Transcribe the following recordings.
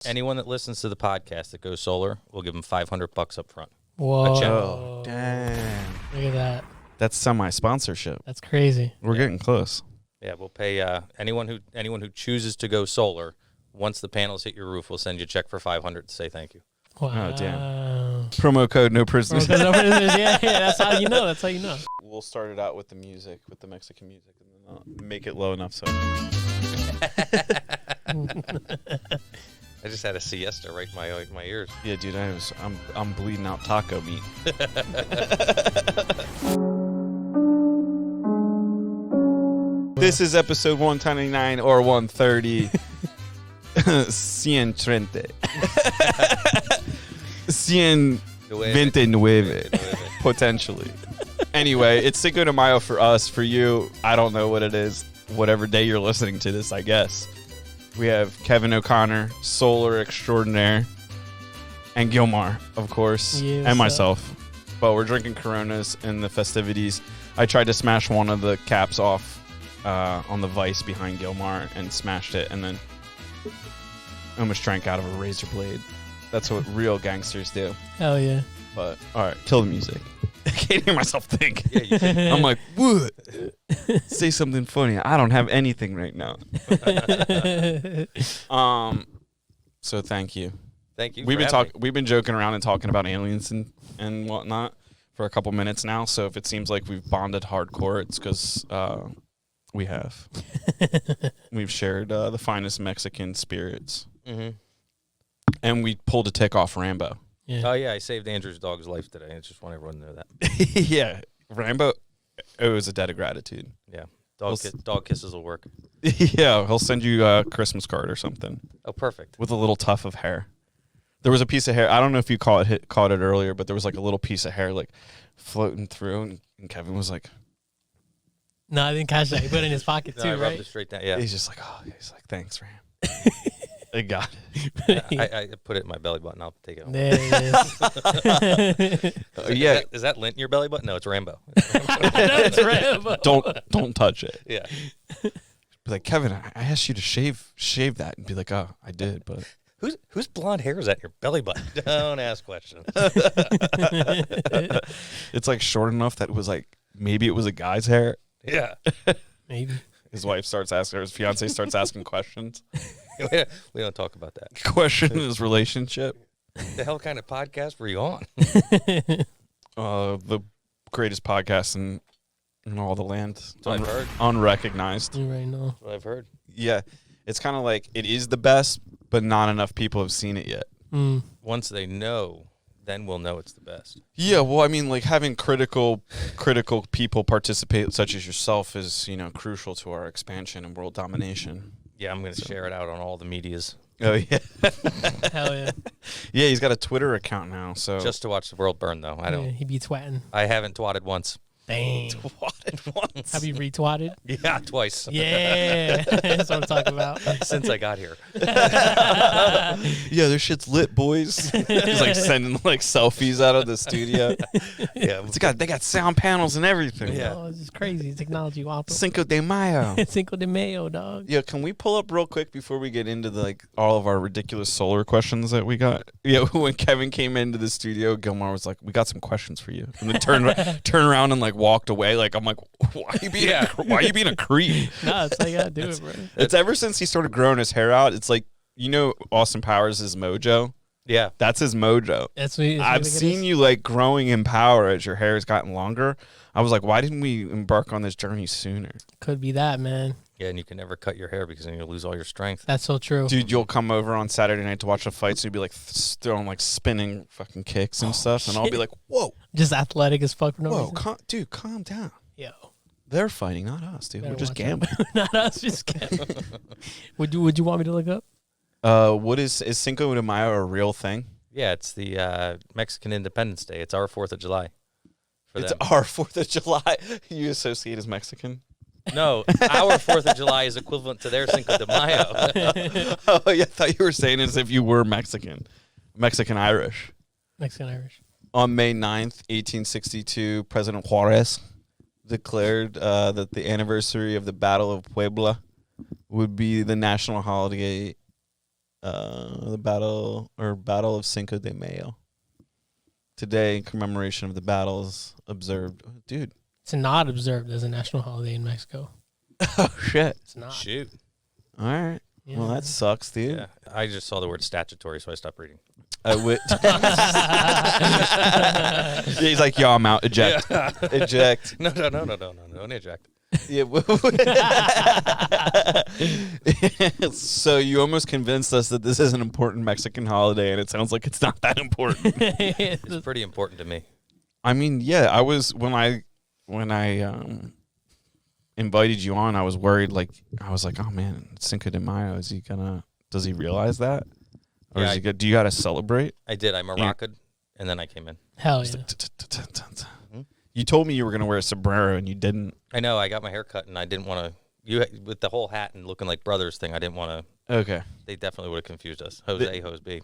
Anyone that listens to the podcast that goes solar, we'll give them $500 up front. Whoa. Oh, damn. Look at that. That's semi-sponsorship. That's crazy. We're getting close. Yeah, we'll pay anyone who chooses to go solar. Once the panels hit your roof, we'll send you a check for $500 to say thank you. Wow. Oh, damn. Promo code no prisoners. Yeah, that's how you know. That's how you know. We'll start it out with the music, with the Mexican music, and then I'll make it low enough so. I just had a siesta right in my ears. Yeah, dude, I'm bleeding out taco meat. This is episode 129 or 130. Cien trente. Cien veintinueve. Potentially. Anyway, it's Cinco de Mayo for us. For you, I don't know what it is. Whatever day you're listening to this, I guess. We have Kevin O'Connor, Solar Extraordinaire, and Gilmar, of course, Yes, and myself. But we're drinking Coronas in the festivities. I tried to smash one of the caps off on the vise behind Gilmar and smashed it, and then almost drank out of a razor blade. That's what real gangsters do. Hell yeah. But, all right, kill the music. I can't hear myself think. Yeah, you can. I'm like, what? Say something funny. I don't have anything right now. So thank you. Thank you. We've been joking around and talking about aliens and whatnot for a couple minutes now. So if it seems like we've bonded hardcore, it's because we have. We've shared the finest Mexican spirits, and we pulled a tick off Rambo. Yeah. Oh yeah, I saved Andrew's dog's life today. I just want everyone to know that. Yeah, Rambo. It was a debt of gratitude. Yeah, dog kisses will work. Yeah, he'll send you a Christmas card or something. Oh, perfect. With a little tuft of hair. There was a piece of hair. I don't know if you caught it earlier, but there was like a little piece of hair like floating through, and Kevin was like, No, I didn't catch that. He put it in his pocket No, too, I rubbed right? it straight down. Yeah, he's just like, oh, he's like, thanks, Ram. I got it. I put it in my belly button. I'll take it home. There it is. Yeah. Is that lint in your belly button? No, it's Rambo. That's Rambo. Don't touch it. Yeah. Be like, Kevin, I asked you to shave that, and be like, oh, I did, but Whose blonde hair is that in your belly button? Don't ask questions. it's like short enough that it was like maybe it was a guy's hair. Yeah. Maybe. His wife starts asking, or his fiance starts asking questions. We don't talk about that. Question his relationship. The hell kind of podcast were you on? The greatest podcast in all the land. That's what I've heard. Unrecognized. You right now. That's what I've heard. Yeah. It's kind of like it is the best, but not enough people have seen it yet. Mm. Once they know, then we'll know it's the best. Yeah, well, I mean, like having critical people participate, such as yourself, is crucial to our expansion and world domination. Yeah, I'm going to share it out on all the medias. Oh yeah, Hell yeah. yeah. He's got a Twitter account now, so Just to watch the world burn, though. I don't. Yeah, he be twatting. I haven't twatted once. Dang. twatted once. Have you retwatted? Yeah, twice. Yeah. That's what I'm talking about. Since I got here. Yeah, this shit's lit, boys. He's like sending like selfies out of the studio. Yeah, They got sound panels and everything. Yeah. Oh, this is crazy. Technology waffle. Cinco de Mayo. Cinco de Mayo, dog. Yeah, can we pull up real quick before we get into all of our ridiculous solar questions that we got? Yeah, when Kevin came into the studio, Gilmar was like, "We got some questions for you," and then turn around and like walked away. Like I'm like, "Why are you being a creep?" No, that's how you gotta do it, bro. It's ever since he started growing his hair out. It's like Austin Powers is mojo. Yeah. That's his mojo. That's what I've seen you like growing in power as your hair has gotten longer. I was like, why didn't we embark on this journey sooner? Could be that, man. Yeah, and you can never cut your hair because then you'll lose all your strength. That's so true. Dude, you'll come over on Saturday night to watch the fights, and you'll be like throwing like spinning fucking kicks and stuff, and I'll be like, whoa, Just athletic as fuck for no reason. calm down. Yo. They're fighting, not us, dude. Better We're just watch gambling. Not us, just gambling. Would you want me to look up? What is Cinco de Mayo a real thing? Yeah, it's the Mexican Independence Day. It's our 4th of July. It's our 4th of July. You associate as Mexican? No, our 4th of July is equivalent to their Cinco de Mayo. Oh, yeah, I thought you were saying it as if you were Mexican. Mexican-Irish. Mexican-Irish. On May 9th, 1862, President Juarez declared that the anniversary of the Battle of Puebla would be the national holiday the battle of Cinco de Mayo. Today, in commemoration of the battles observed. Oh, dude. It's not observed as a national holiday in Mexico. Oh, shit. It's not. Shoot. All right. Yeah. Well, that sucks, dude. Yeah. I just saw the word statutory, so I stopped reading. He's like, yo, I'm out. Eject. Yeah. Eject. No, don't eject. Yeah. So you almost convinced us that this is an important Mexican holiday, and it sounds like it's not that important. It's pretty important to me. I mean, yeah, I was when I invited you on, I was worried. Like, I was like, oh man, it's Cinco de Mayo. Does he realize that? Or Yeah, do you got to celebrate? I did. I Morocco'd, and then I came in. Hell yeah. You told me you were going to wear a sombrero, and you didn't. I know. I got my hair cut, and I didn't want to. With the whole hat and looking like brothers thing, I didn't want to. Okay. They definitely would have confused us. Jose, Jose B.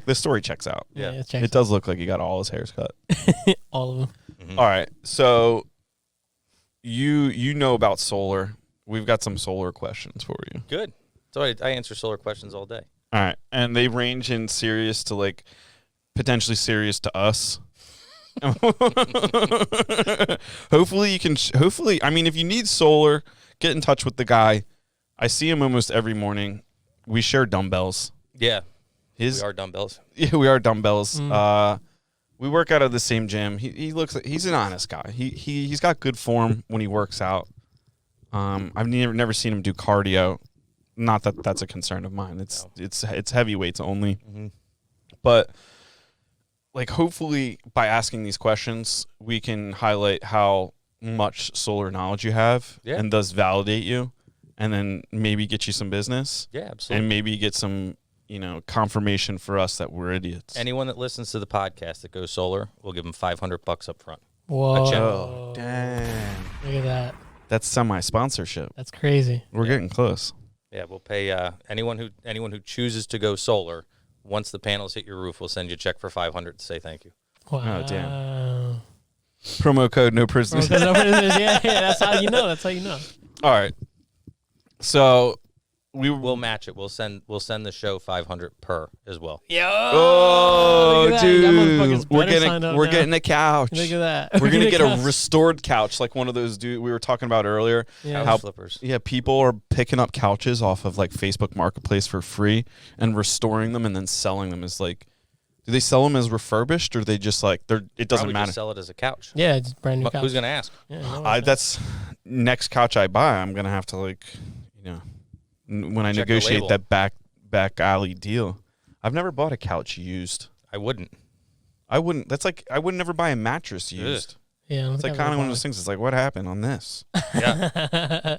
The story checks out. Yeah. It does look like he got all his hairs cut. All of them. Mm-hmm. All right. So you know about solar. We've got some solar questions for you. Good. So I answer solar questions all day. All right. And they range in serious to like potentially serious to us. Hopefully you can I mean, if you need solar, get in touch with the guy. I see him almost every morning. We share dumbbells. Yeah. We are dumbbells. Yeah, we are dumbbells. We work out of the same gym. He looks like he's an honest guy. He's got good form when he works out. I've never seen him do cardio. Not that that's a concern of mine. It's heavy weights only. Mm-hmm. But like, hopefully by asking these questions, we can highlight how much solar knowledge you have, and thus validate you, and then maybe get you some business. Yeah, absolutely. And maybe get some, confirmation for us that we're idiots. Anyone that listens to the podcast that goes solar, we'll give them $500 up front. Whoa. Oh, dang. Look at that. That's semi-sponsorship. That's crazy. We're getting close. Yeah, we'll pay anyone who chooses to go solar. Once the panels hit your roof, we'll send you a check for $500 to say thank you. Wow. Oh, damn. Promo code no prisoners. Yeah, that's how you know. All right. So we'll match it. We'll send the show $500 per as well. Yo. Oh, look at that. dude. We're getting a couch. Look at that. We're gonna get a restored couch, like one of those we were talking about earlier. Yeah. Couch flippers. Yeah, people are picking up couches off of like Facebook Marketplace for free and restoring them and then selling them as like. Do they sell them as refurbished, or they just like they're? It doesn't Probably matter. Just sell it as a couch. Yeah, it's brand new couch. Who's gonna ask? Yeah, That's next couch I buy. I'm gonna have to when I Check the negotiate label. that back alley deal. I've never bought a couch used. I wouldn't. That's like I would never buy a mattress used. Yeah, It's like kind of one of those things. It's like, what happened on this? Yeah.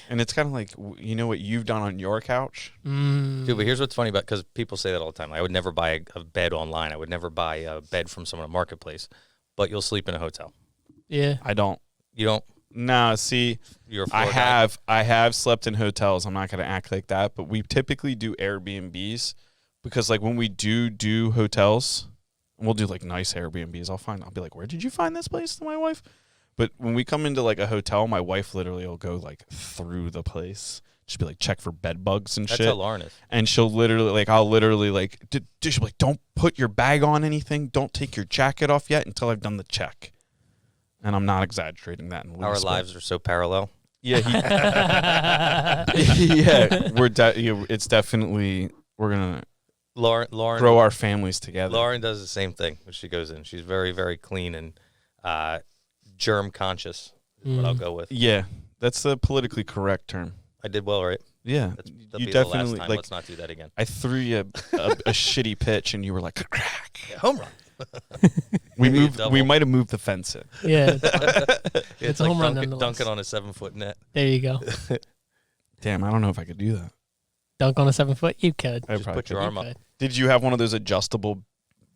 And it's kind of like, what you've done on your couch? Dude, but here's what's funny about, because people say that all the time. I would never buy a bed online. I would never buy a bed from someone at Marketplace. But you'll sleep in a hotel. Yeah. I don't. You don't? No, see, You're a floor guy. I have slept in hotels. I'm not going to act like that, but we typically do Airbnbs because like when we do hotels, we'll do like nice Airbnbs. I'll be like, where did you find this place to my wife? But when we come into like a hotel, my wife literally will go like through the place. She'll be like, check for bed bugs and That's shit. how Lauren is. And she'll literally like, I'll literally like, she'll be like, don't put your bag on anything. Don't take your jacket off yet until I've done the check. And I'm not exaggerating that. In Our lives are so parallel. Yeah. Yeah. It's definitely, we're going to Lauren grow our families together. Lauren does the same thing when she goes in. She's very, very clean and germ conscious is what I'll go with. Yeah. That's the politically correct term. I did well, right? Yeah. That'll You be definitely, the last time. like, Let's not do that again. I threw you a shitty pitch and you were like, crack. Yeah, home run. We might have moved the fence in. Yeah. It's a like home run dunking on a 7-foot net. There you go. Damn, I don't know if I could do that. Dunk on a 7-foot? You could. I Just probably put your could. arm up. could. Did you have one of those adjustable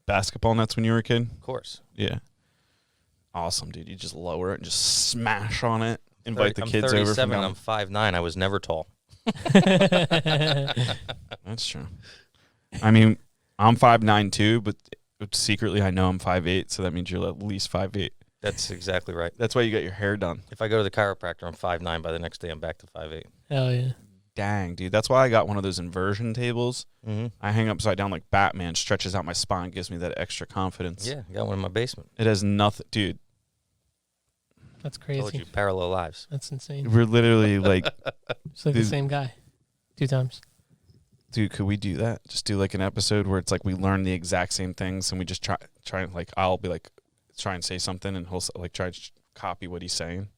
basketball nets when you were a kid? Of course. Yeah. Awesome, dude. You just lower it and just smash on it. Invite the I'm kids over. 37. From I'm 5'9". I was never tall. That's true. I mean, I'm 5'9" too, but secretly I know I'm 5'8", so that means you're at least 5'8". That's exactly right. That's why you got your hair done. If I go to the chiropractor, I'm 5'9". By the next day, I'm back to 5'8". Hell yeah. dang, dude. That's why I got one of those inversion tables. Mm-hmm. I hang upside down like Batman, stretches out my spine, gives me that extra confidence. Yeah, I got one in my basement. It has nothing, dude. That's Told crazy. you, parallel lives. That's insane. We're literally like, It's like the dude. same guy 2 times. dude, could we do that? Just do like an episode where it's like we learn the exact same things and we just try and like, I'll be like, try and say something and he'll like try to copy what he's saying.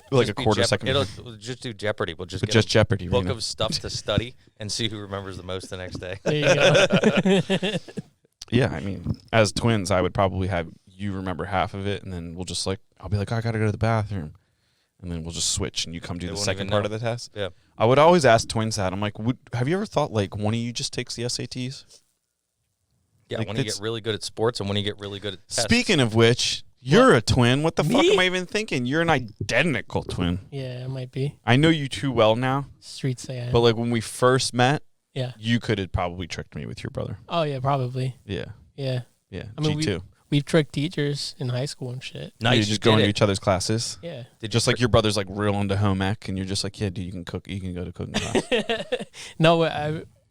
Like Just a quarter second. We'll just do Jeopardy. We'll just But get just a Jeopardy. book Reno. of stuff to study and see who remembers the most the next day. There you go. Yeah, I mean, as twins, I would probably have you remember half of it, and then we'll just like, I'll be like, I gotta go to the bathroom, and then we'll just switch, and you come do They the won't second even part know. of the test. Yeah. I would always ask twins that. I'm like, have you ever thought like one of you just takes the SATs? Yeah, Like, when you it's- get really good at sports and when you get really good at tests. Speaking of which, you're a twin. What the fuck Me? am I even thinking? You're an identical twin. Yeah, it might be. I know you too well now, Streets say I am. but like when we first met, Yeah. you could have probably tricked me with your brother. Oh, yeah, probably. Yeah, Yeah. yeah. I mean, G2. We've tricked teachers in high school and shit. Nice, You you just go did into it. each other's classes. Yeah. Did Just you like your brother's like real into home ec, and you're just like, yeah, dude, you can cook. You can go to cooking class. No,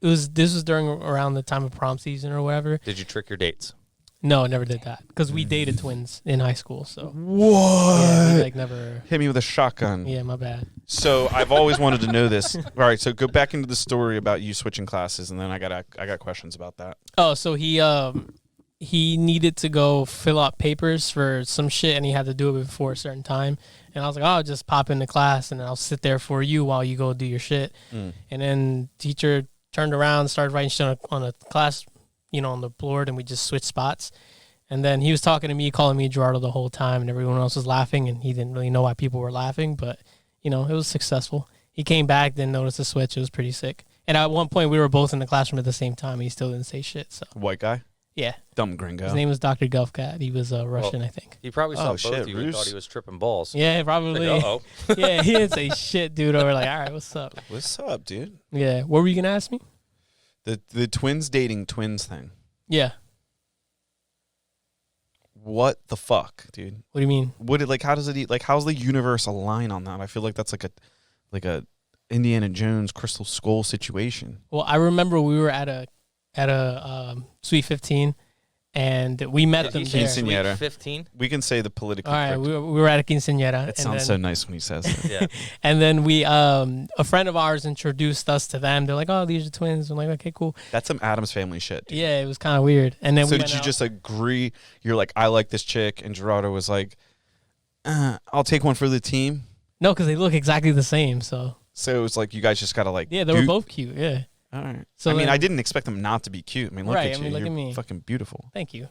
this was during around the time of prom season or whatever. Did you trick your dates? No, I never did that because we dated twins in high school. So What? yeah, we like never. Hit me with a shotgun. Yeah, my bad. So I've always wanted to know this. All right, so go back into the story about you switching classes, and then I got questions about that. Oh, so he needed to go fill out papers for some shit, and he had to do it before a certain time. And I was like, oh, I'll just pop into class, and I'll sit there for you while you go do your shit. Mm. And then teacher turned around, started writing shit on a class, on the board, and we just switched spots. And then he was talking to me, calling me Gerardo the whole time, and everyone else was laughing, and he didn't really know why people were laughing, but, it was successful. He came back, didn't notice the switch. It was pretty sick. And at one point, we were both in the classroom at the same time. He still didn't say shit, so. White guy, Yeah. dumb gringo. His name was Dr. Gulfcat. He was Russian, I think. He probably saw Oh, both shit, of you and Bruce. thought he was tripping balls. Yeah, probably. Like, uh-oh. Yeah, he didn't say shit, dude. We're like, all right, what's up? What's up, dude? Yeah. What were you going to ask me? The twins dating twins thing. Yeah. What the fuck, dude? What do you mean? How does it like? How's the universe align on that? I feel like that's like a Indiana Jones Crystal Skull situation. Well, I remember we were at a Sweet 15, and we met them there. Quinceañera. 15? We can say the politically All right, correct. we were at a quinceañera. It sounds so nice when he says it. Yeah. And then we, a friend of ours introduced us to them. They're like, oh, these are twins. I'm like, okay, cool. That's some Addams Family shit, dude. Yeah, it was kind of weird. And then So we did went you out. just agree? You're like, I like this chick, and Gerardo was like, I'll take one for the team. No, because they look exactly the same. So So it was like you guys just gotta like. yeah, they were both cute. Yeah. All right. So I mean, then- I didn't expect them not to be cute. I mean, look Right, at I you. mean, look You're at me. fucking beautiful. Thank you.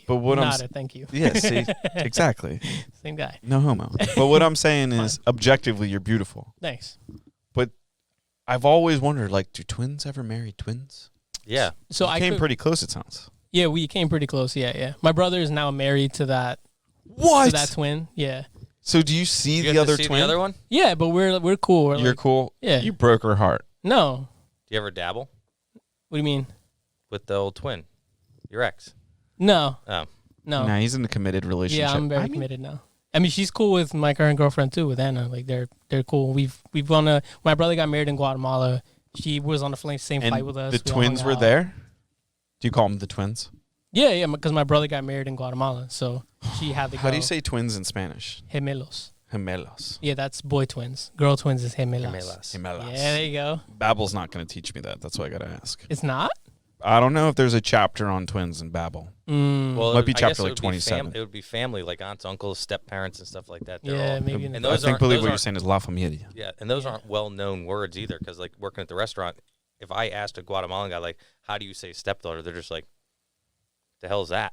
But what I'm Nodded, thank you. Yeah. See, exactly. Same guy. No homo. But what I'm saying is, objectively, you're beautiful. Thanks. But I've always wondered, like, do twins ever marry twins? Yeah. So You I came could, pretty close. It sounds. yeah, we came pretty close. Yeah. My brother is now married to that twin. Yeah. So do you see You the got other to see twin? the other one? Yeah, but we're cool. We're You're like, cool. Yeah. You broke her heart. No. Do you ever dabble What do you mean? with the old twin? Your ex? No. Oh. No. Nah, he's in a committed relationship. Yeah, I'm very committed now. I mean, she's cool with my current girlfriend too, with Anna. Like they're cool. We've gone to. My brother got married in Guatemala. She was on the same And flight with us. the We all twins hung were out. there? Do you call them the twins? Yeah, because my brother got married in Guatemala, so she had to go. How do you say twins in Spanish? Gemelos? Gemelos. Yeah, that's boy twins. Girl twins is gemelas. Gemelas. Yeah, there you go. Babel's not going to teach me that. That's why I got to ask. It's not. I don't know if there's a chapter on twins in Babel. Well, Might be I guess chapter it like would be 27. It would be family, like aunts, uncles, step parents, and stuff like that. They're Yeah, all, maybe. And I those think aren't- believe those what you're aren't- saying is La Familia. Yeah, and those aren't well-known words either, because like working at the restaurant, if I asked a Guatemalan guy like, "How do you say stepdaughter?" They're just like, "The hell's that?"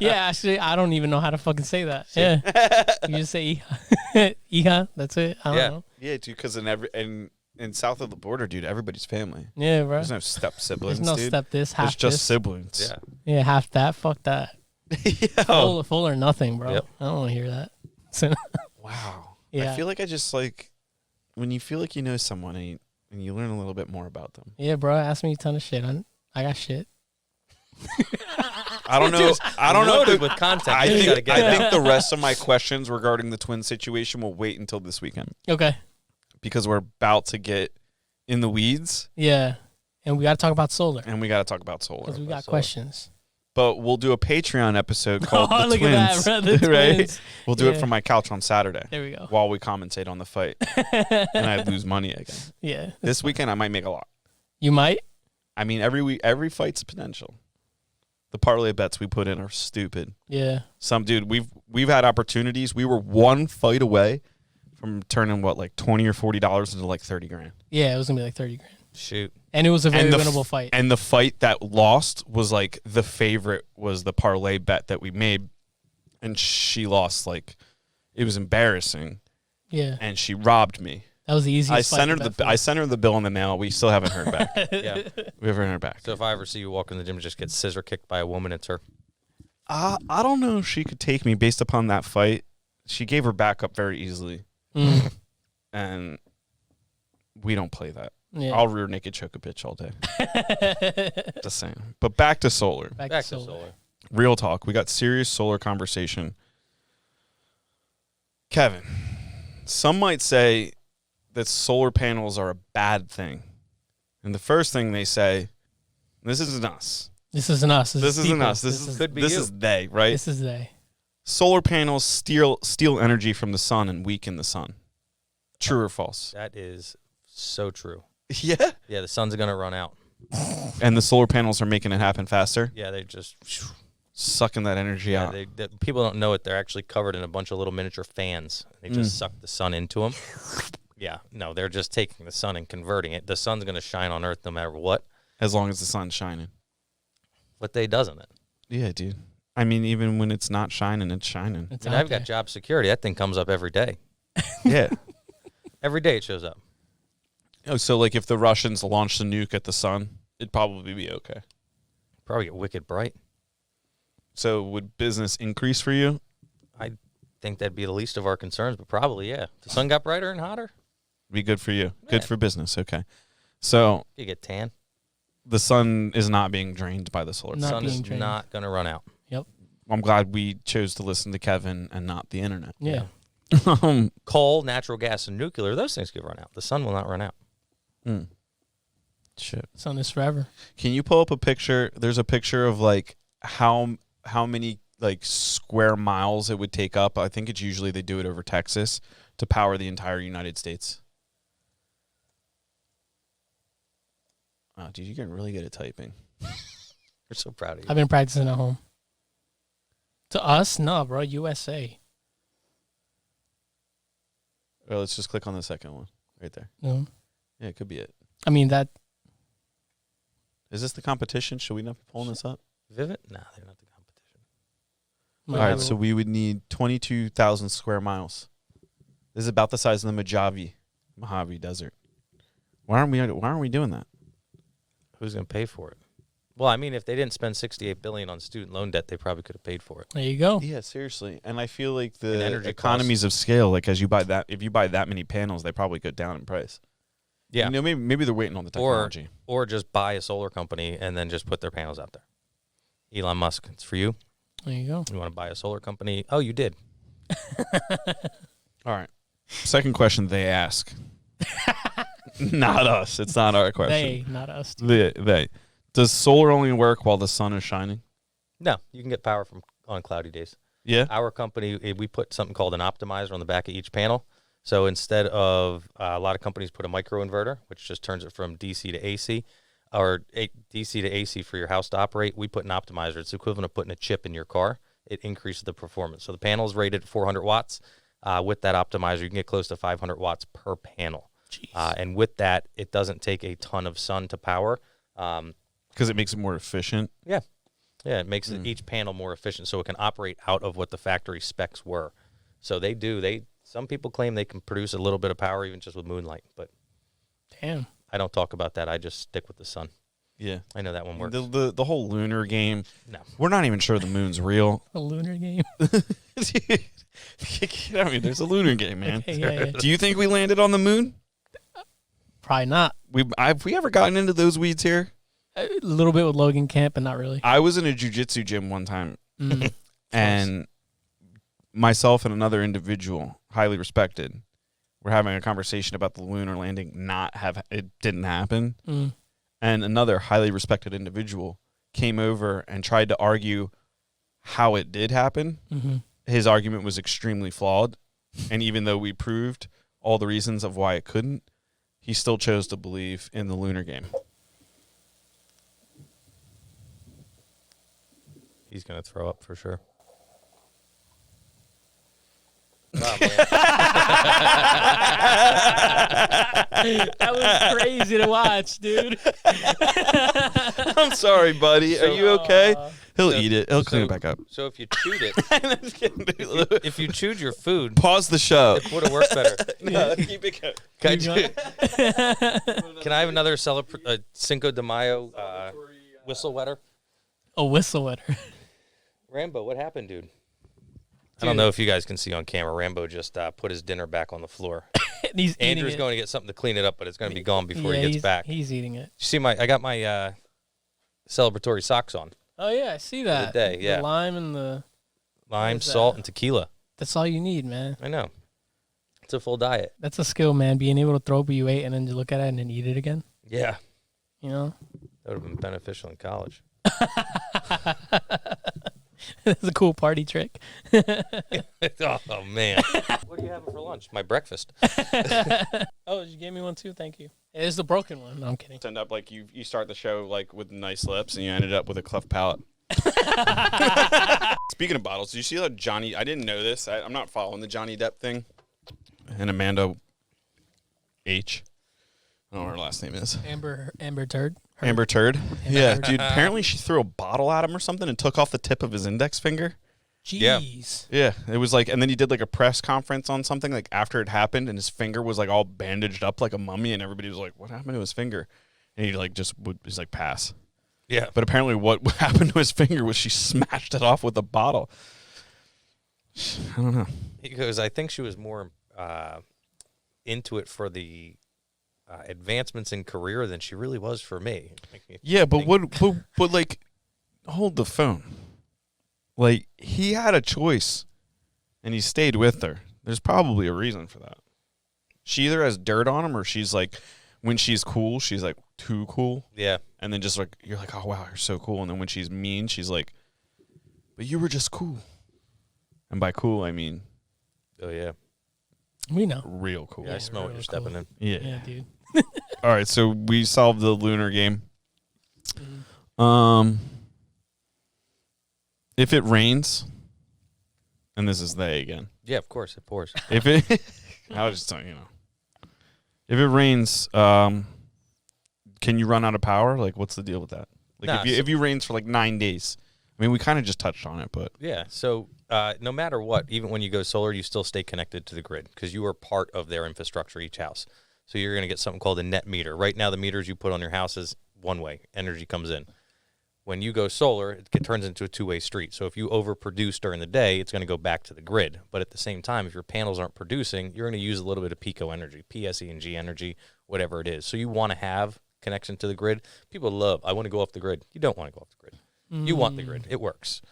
Yeah, actually, I don't even know how to fucking say that. Yeah, you just say hija. Hija. That's it. I don't Yeah. know. Yeah, dude, because in south of the border, dude, everybody's family. Yeah, bro. There's no step siblings, There's no dude. step this, half There's just this. siblings. Yeah. Yeah, half that. Fuck that. Oh. Full or nothing, bro. Yep. I don't want to hear that. So, Wow. Yeah. I feel like I just like when you feel like you know someone and you learn a little bit more about them. yeah, bro. Ask me a ton of shit. I got shit. I don't know. I don't know. Loaded If with content. I You think, gotta get it I out. think the rest of my questions regarding the twin situation will wait until this weekend Okay. because we're about to get in the weeds. Yeah. And we got to talk about solar. And we got to talk about solar. Because we got questions. But we'll do a Patreon episode called Oh, The look Twins. at that, bro. The right? Twins. We'll do it from my couch on Saturday. There we go. While we commentate on the fight. And I lose money again. Yeah. This weekend, I might make a lot. You might? I mean, every fight's potential. The parlay bets we put in are stupid. Yeah. We've had opportunities. We were one fight away from turning like $20 or $40 into like 30 grand. Yeah, it was gonna be like 30 grand. Shoot. And it was a very winnable fight. And the fight that lost was like the favorite was the parlay bet that we made, and she lost. Like, it was embarrassing. Yeah. And she robbed me. That was the easiest. I sent her the bill in the mail. We still haven't heard back. Yeah. We haven't heard back. So if I ever see you walk in the gym and just get scissor kicked by a woman, it's her. I don't know if she could take me based upon that fight. She gave her back up very easily. And we don't play that. Yeah. I'll rear naked choke a bitch all day. Just saying. But back to solar. Back to solar. Real talk. We got serious solar conversation. Kevin, some might say that solar panels are a bad thing. And the first thing they say, this isn't us. This isn't us. This isn't us. This is they, right? This is they. Solar panels steal energy from the sun and weaken the sun. True or false? That is so true. Yeah? Yeah, the sun's going to run out. And the solar panels are making it happen faster? Yeah, they just sucking that energy out. People don't know it. They're actually covered in a bunch of little miniature fans. They just suck the sun into them. Yeah, no, they're just taking the sun and converting it. The sun's going to shine on Earth no matter what. As long as the sun's shining. What day doesn't it? Yeah, dude. I mean, even when it's not shining, it's shining. I've got job security. That thing comes up every day. Yeah. Every day it shows up. Oh, so like if the Russians launched a nuke at the sun, it'd probably be okay. Probably get wicked bright. So would business increase for you? I think that'd be the least of our concerns, but probably, yeah. If the sun got brighter and hotter, be good for you. Yeah. Good for business. Okay. So you get tan. The sun is not being drained by the solar. The sun is not going to run out. Yep. I'm glad we chose to listen to Kevin and not the internet. Yeah. Coal, natural gas, and nuclear, those things could run out. The sun will not run out. Shit. Sun is forever. Can you pull up a picture? There's a picture of like how many like square miles it would take up. I think it's usually they do it over Texas to power the entire United States. Oh, dude, you're getting really good at typing. We're so proud of you. I've been practicing at home. To us? No, bro. USA. Well, let's just click on the second one right there. No. Yeah, it could be it. I mean, that. Is this the competition? Should we not be pulling this up? Vivid? No, they're not the competition. All right, so we would need 22,000 square miles. This is about the size of the Mojave Desert. Why aren't we doing that? Who's going to pay for it? Well, I mean, if they didn't spend $68 billion on student loan debt, they probably could have paid for it. There you go. Yeah, seriously. And I feel like the economies of scale, like if you buy that many panels, they probably go down in price. Yeah. You know, maybe they're waiting on the technology. Or just buy a solar company and then just put their panels out there. Elon Musk, it's for you. There you go. You want to buy a solar company? Oh, you did. All right. Second question they ask. Not us. It's not our question. They, not us. They. Does solar only work while the sun is shining? No, you can get power on cloudy days. Yeah. Our company, we put something called an optimizer on the back of each panel. So instead of a lot of companies put a microinverter, which just turns it from DC to AC, or DC to AC for your house to operate, we put an optimizer. It's equivalent of putting a chip in your car. It increases the performance. So the panel is rated at 400 watts. With that optimizer, you can get close to 500 watts per panel. And with that, it doesn't take a ton of sun to power. Because it makes it more efficient? Yeah. Yeah, it makes each panel more efficient so it can operate out of what the factory specs were. So some people claim they can produce a little bit of power even just with moonlight, but damn, I don't talk about that. I just stick with the sun. Yeah. I know that one works. The whole lunar game. No. We're not even sure the moon's real. A lunar game? I mean, there's a lunar game, man. Okay, yeah. Do you think we landed on the moon? Probably not. Have we ever gotten into those weeds here? A little bit with Logan Camp, but not really. I was in a jiu-jitsu gym one time, and myself and another individual, highly respected, were having a conversation about the lunar landing it didn't happen. And another highly respected individual came over and tried to argue how it did happen. His argument was extremely flawed. And even though we proved all the reasons of why it couldn't, he still chose to believe in the lunar game. He's going to throw up for sure. Oh, man. That was crazy to watch, dude. I'm sorry, buddy. Are you okay? He'll eat it. He'll clean it back up. So if you chewed it, if you chewed your food, Pause the show. it would have worked better. No, keep it going. Can I have another Cinco De Mayo whistle wetter? A whistle wetter. Rambo, what happened, dude? I don't know if you guys can see on camera. Rambo just put his dinner back on the floor. Andrew's going to get something to clean it up, but it's going to be gone before he gets back. He's eating it. You see I got my celebratory socks on. Oh yeah, I see that. The day, yeah. The lime and the lime, salt, and tequila. That's all you need, man. I know. It's a full diet. That's a skill, man. Being able to throw up what you ate and then just look at it and then eat it again. Yeah. You know? That would have been beneficial in college. That's a cool party trick. Oh, man. What are you having for lunch? My breakfast. Oh, you gave me one too? Thank you. It is the broken one. No, I'm kidding. End up like you start the show like with nice lips and you ended up with a cleft palate. Speaking of bottles, did you see that Johnny? I didn't know this. I'm not following the Johnny Depp thing. And Amanda H. I don't know what her last name is. Amber Turd. Amber Turd. Yeah, dude. Apparently she threw a bottle at him or something and took off the tip of his index finger. Jeez. Yeah, it was like, and then he did like a press conference on something like after it happened, and his finger was like all bandaged up like a mummy, and everybody was like, "What happened to his finger?" And he like he's like, "Pass." Yeah. But apparently, what happened to his finger was she smashed it off with a bottle. I don't know. Because I think she was more into it for the advancements in career than she really was for me. Yeah, but but like, hold the phone. Like, he had a choice, and he stayed with her. There's probably a reason for that. She either has dirt on him, or she's like, when she's cool, she's like too cool. Yeah. And then just like, you're like, oh, wow, you're so cool. And then when she's mean, she's like, but you were just cool. And by cool, I mean, oh, yeah. We know. Real cool. Yeah, I smell what you're stepping in. Yeah. Yeah, dude. All right, so we solved the lunar game. If it rains, and this is they again. Yeah, of course, it pours. If it, I was just telling you, if it rains, can you run out of power? Like, what's the deal with that? Like, Nah, if you rains for like 9 days, I mean, we kind of just touched on it, but Yeah, so no matter what, even when you go solar, you still stay connected to the grid because you are part of their infrastructure, each house. So you're going to get something called a net meter. Right now, the meters you put on your house is one way. Energy comes in. When you go solar, it turns into a two-way street. So if you overproduce during the day, it's going to go back to the grid. But at the same time, if your panels aren't producing, you're going to use a little bit of pico energy, PSE&G energy, whatever it is. So you want to have connection to the grid. People love, I want to go off the grid. You don't want to go off the grid. You want the grid. It works.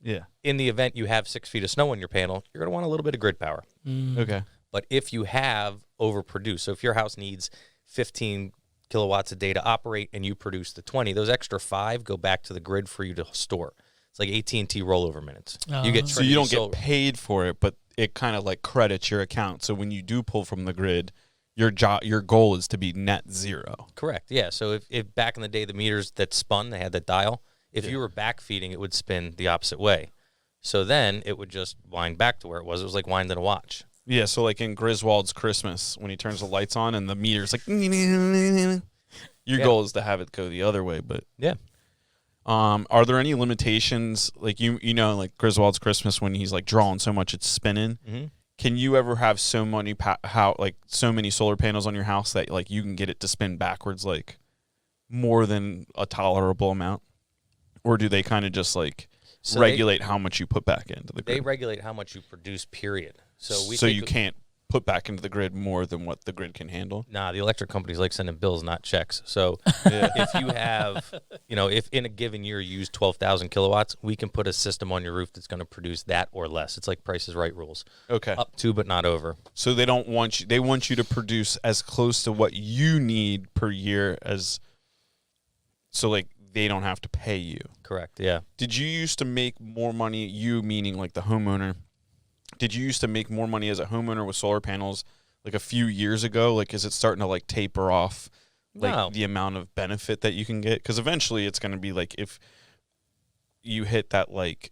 yeah. In the event you have 6 feet of snow on your panel, you're going to want a little bit of grid power. Okay. But if you have overproduced, so if your house needs 15 kilowatts a day to operate and you produce the 20, those extra 5 go back to the grid for you to store. It's like AT&T rollover minutes. You get So you don't Trinity get paid for it, but it kind of like credits your account. So when you do pull from the grid, your goal is to be net zero. Correct. Yeah. So if back in the day the meters that spun, they had that dial. If you were backfeeding, it would spin the opposite way. So then it would just wind back to where it was. It was like winding a watch. Yeah, so like in Griswold's Christmas, when he turns the lights on and the meter's like, your goal is to have it go the other way. But yeah, are there any limitations? Like you know, like Griswold's Christmas, when he's like drawing so much it's spinning. Mm-hmm. Can you ever have so many so many solar panels on your house that like you can get it to spin backwards like more than a tolerable amount, or do they kind of just like regulate how much you put back into the grid? They regulate how much you produce. Period. So you can't put back into the grid more than what the grid can handle. Nah, the electric companies like sending bills, not checks. So if you have, if in a given year you use 12,000 kilowatts, we can put a system on your roof that's going to produce that or less. It's like Price is Right rules. Okay. Up to, but not over. So they don't want you. They want you to produce as close to what you need per year as. So like they don't have to pay you. Correct. Yeah. Did you used to make more money? You meaning like the homeowner. Did you used to make more money as a homeowner with solar panels like a few years ago? Like, is it starting to like taper off like the amount of benefit that you can get? Because eventually it's going to be like if you hit that like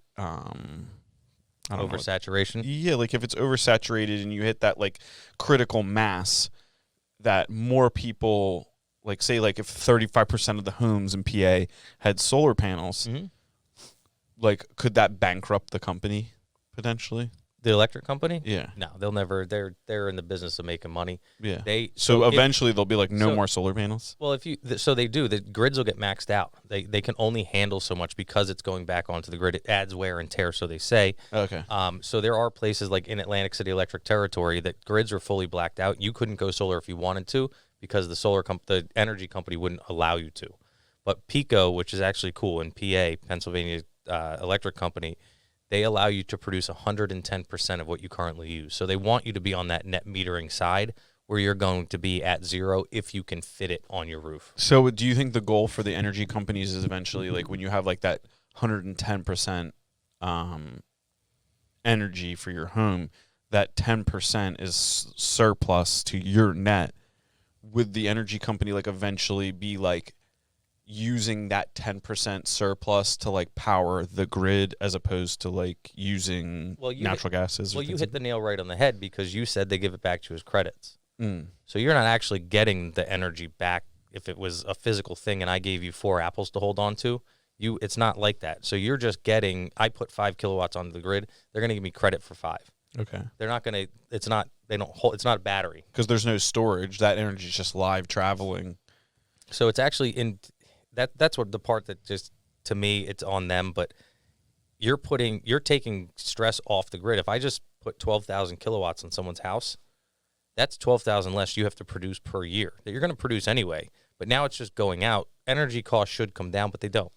oversaturation. Yeah, like if it's oversaturated and you hit that like critical mass, that more people like say like if 35% of the homes in PA had solar panels, like could that bankrupt the company potentially? The electric company? Yeah. No, they'll never. They're in the business of making money. Yeah. So eventually they'll be like no more solar panels. Well, so they do. The grids will get maxed out. They can only handle so much because it's going back onto the grid. It adds wear and tear, so they say. Okay. So there are places like in Atlantic City Electric territory that grids are fully blacked out. You couldn't go solar if you wanted to because the energy company wouldn't allow you to. But Pico, which is actually cool in PA, Pennsylvania Electric Company, they allow you to produce 110% of what you currently use. So they want you to be on that net metering side where you're going to be at zero if you can fit it on your roof. So do you think the goal for the energy companies is eventually like when you have like that 110% energy for your home, that 10% is surplus to your net? Would the energy company like eventually be like using that 10% surplus to like power the grid as opposed to like using natural gases? Well, you hit the nail right on the head because you said they give it back to you as credits. So you're not actually getting the energy back. If it was a physical thing and I gave you 4 apples to hold on to, it's not like that. So you're just getting, I put 5 kilowatts onto the grid. They're going to give me credit for 5. Okay. They're not going to, it's not a battery. Because there's no storage. That energy is just live traveling. So it's actually that's what the part that just, to me, it's on them, but you're taking stress off the grid. If I just put 12,000 kilowatts on someone's house, that's 12,000 less you have to produce per year that you're going to produce anyway. But now it's just going out. Energy costs should come down, but they don't.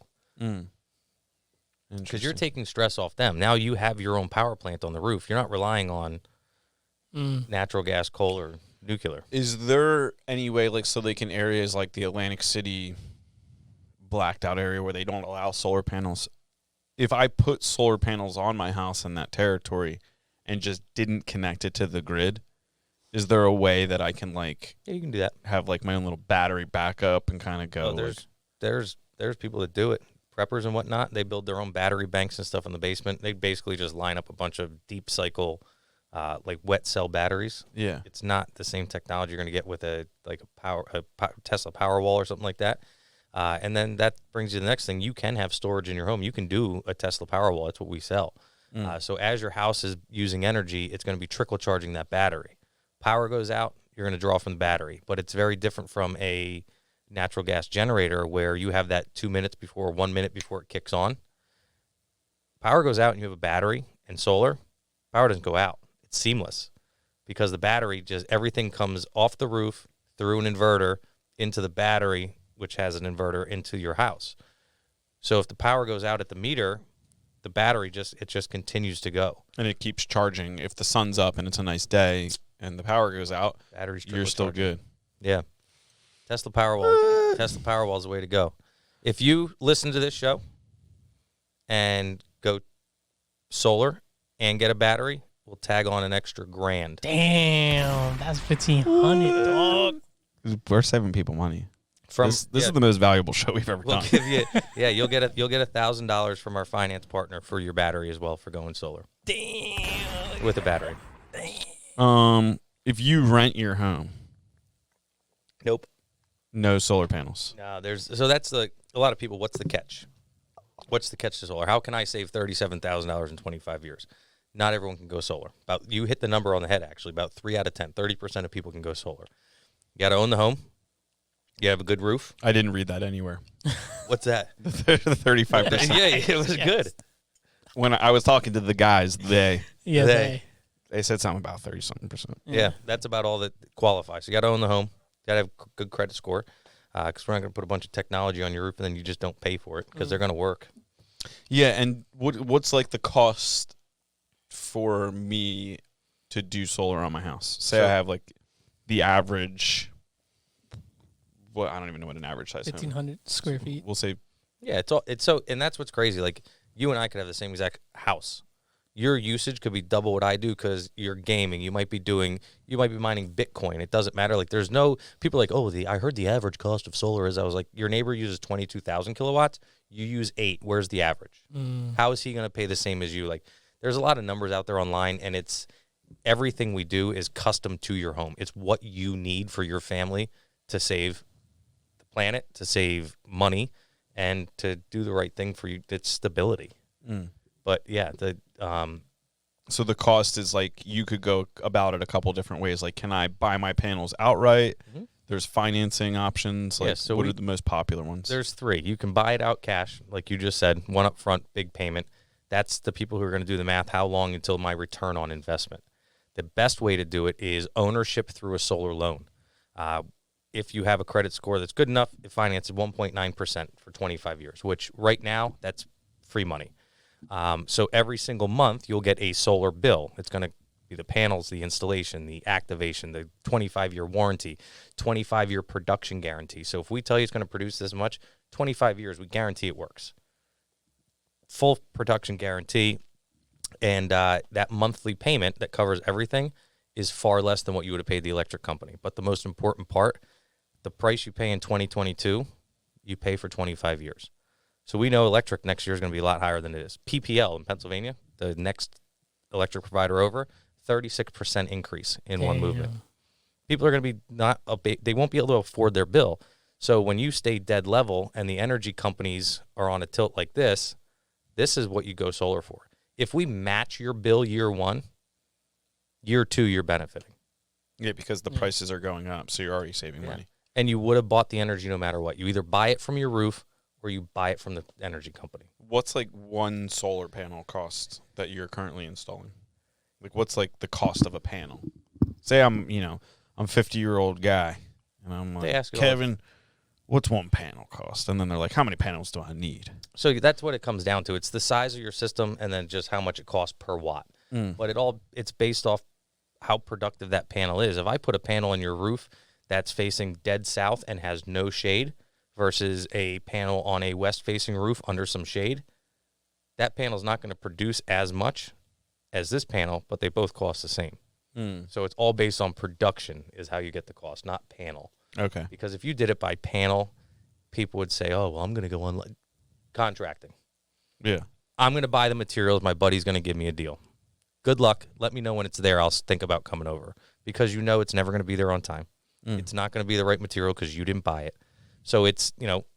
Because you're taking stress off them. Now you have your own power plant on the roof. You're not relying on natural gas, coal, or nuclear. Is there any way, like, so they can areas like the Atlantic City blacked out area where they don't allow solar panels? If I put solar panels on my house in that territory and just didn't connect it to the grid, is there a way that I can like you can do that, have like my own little battery backup and kind of go? There's people that do it, preppers and whatnot. They build their own battery banks and stuff in the basement. They basically just line up a bunch of deep cycle like wet cell batteries. Yeah, it's not the same technology you're going to get with a Tesla Powerwall or something like that. And then that brings you to the next thing. You can have storage in your home. You can do a Tesla Powerwall. That's what we sell. So as your house is using energy, it's going to be trickle charging that battery. Power goes out, you're going to draw from the battery. But it's very different from a natural gas generator where you have that 2 minutes before, 1 minute before it kicks on. Power goes out and you have a battery and solar. Power doesn't go out. It's seamless because the battery everything comes off the roof through an inverter into the battery, which has an inverter into your house. So if the power goes out at the meter, the battery just continues to go. And it keeps charging. If the sun's up and it's a nice day and the power goes out, you're still good. Yeah. Tesla Powerwall. Tesla Powerwall is the way to go. If you listen to this show and go solar and get a battery, we'll tag on an extra $1,000. Damn, that's $1,500, dog. We're saving people money. This is the most valuable show we've ever done. You'll get $1,000 from our finance partner for your battery as well for going solar. Damn. With a battery. Damn. If you rent your home, nope, no solar panels. No, that's a lot of people. What's the catch? What's the catch to solar? How can I save $37,000 in 25 years? Not everyone can go solar. You hit the number on the head. Actually, about 3 out of 10, 30% of people can go solar. You got to own the home. You have a good roof. I didn't read that anywhere. What's that? The 35%. Yeah, it was good. When I was talking to the guys, they. Yeah, they. They said something about 30-something%. Yeah, that's about all that qualifies. You got to own the home. You got to have a good credit score, because we're not going to put a bunch of technology on your roof and then you just don't pay for it because they're going to work. Yeah, and what's like the cost for me to do solar on my house? Say I have like the average. Well, I don't even know what an average size. 1,500 square feet. We'll say. Yeah, and that's what's crazy. Like you and I could have the same exact house. Your usage could be double what I do because you're gaming. You might be mining Bitcoin. It doesn't matter. Like there's no people like, oh, I heard the average cost of solar is. I was like, your neighbor uses 22,000 kilowatts. You use 8. Where's the average? How is he going to pay the same as you? Like there's a lot of numbers out there online, and it's everything we do is custom to your home. It's what you need for your family to save the planet, to save money, and to do the right thing for you. It's stability. But yeah, so the cost is like you could go about it a couple different ways. Like, can I buy my panels outright? There's financing options. Like, so what are the most popular ones? There's 3. You can buy it out cash, like you just said, one up front, big payment. That's the people who are going to do the math. How long until my return on investment? The best way to do it is ownership through a solar loan. If you have a credit score that's good enough, it finances 1.9% for 25 years, which right now that's free money. So every single month you'll get a solar bill. It's going to be the panels, the installation, the activation, the 25-year warranty, 25-year production guarantee. So if we tell you it's going to produce this much, 25 years, we guarantee it works. Full production guarantee, and that monthly payment that covers everything is far less than what you would have paid the electric company. But the most important part, the price you pay in 2022, you pay for 25 years. So we know electric next year is going to be a lot higher than it is. PPL in Pennsylvania, the next electric provider over, 36% increase in one movement. People are going to be they won't be able to afford their bill. So when you stay dead level and the energy companies are on a tilt like this is what you go solar for. If we match your bill year 1, year 2, you're benefiting. Yeah, because the prices are going up, so you're already saving money. And you would have bought the energy no matter what. You either buy it from your roof or you buy it from the energy company. What's like one solar panel cost that you're currently installing? Like what's like the cost of a panel? Say I'm 50-year-old guy and I'm like, Kevin, what's one panel cost? And then they're like, how many panels do I need? So that's what it comes down to. It's the size of your system and then just how much it costs per watt. But it's based off how productive that panel is. If I put a panel on your roof that's facing dead south and has no shade versus a panel on a west-facing roof under some shade, that panel's not going to produce as much as this panel, but they both cost the same. So it's all based on production is how you get the cost, not panel. Okay. Because if you did it by panel, people would say, oh, well, I'm going to go on contracting. Yeah. I'm going to buy the materials. My buddy's going to give me a deal. Good luck. Let me know when it's there. I'll think about coming over because it's never going to be there on time. It's not going to be the right material because you didn't buy it. So it's,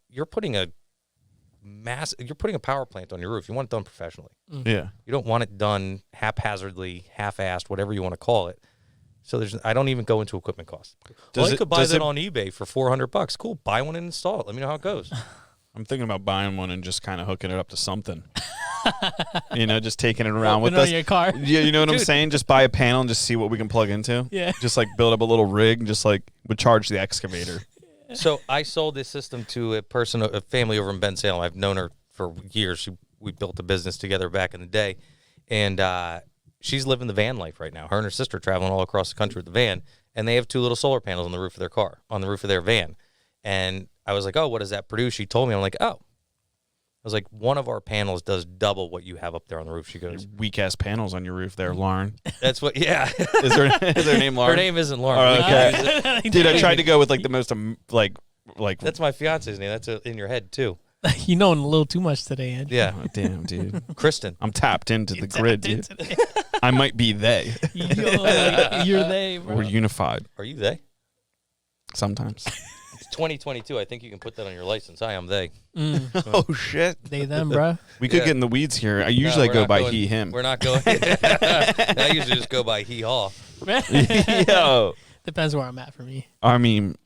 you're putting a power plant on your roof. You want it done professionally. Yeah. You don't want it done haphazardly, half-assed, whatever you want to call it. So I don't even go into equipment costs. I could buy that on eBay for $400. Cool. Buy one and install it. Let me know how it goes. I'm thinking about buying one and just kind of hooking it up to something. Just taking it around with us. us. Your car. Yeah, you know what I'm saying? Just buy a panel and just see what we can plug into. Yeah. Just like build up a little rig and just like would charge the excavator. So I sold this system to a family over in Ben Salem. I've known her for years. We built a business together back in the day. And she's living the van life right now. Her and her sister are traveling all across the country with the van. And they have 2 little solar panels on the roof of their car, on the roof of their van. And I was like, oh, what does that produce? She told me. I'm like, oh. I was like, one of our panels does double what you have up there on the roof. She goes, weak-ass panels on your roof there, Lauren. That's what, yeah. Is her name Lauren? Her name isn't Lauren. Oh, okay. Dude, I tried to go with like the most, like. That's my fiance's name. That's in your head, too. You know a little too much today, Andrew. Yeah. Oh, damn, dude. Kristen. I'm tapped into the grid, dude. I might be they. You're they, bro. We're unified. Are you they? Sometimes. It's 2022. I think you can put that on your license. I am they. Oh, shit. They, them, bro. We could get in the weeds here. I usually go by he, him. We're not going. I usually just go by he, haw. Yo. Depends where I'm at for me. I mean,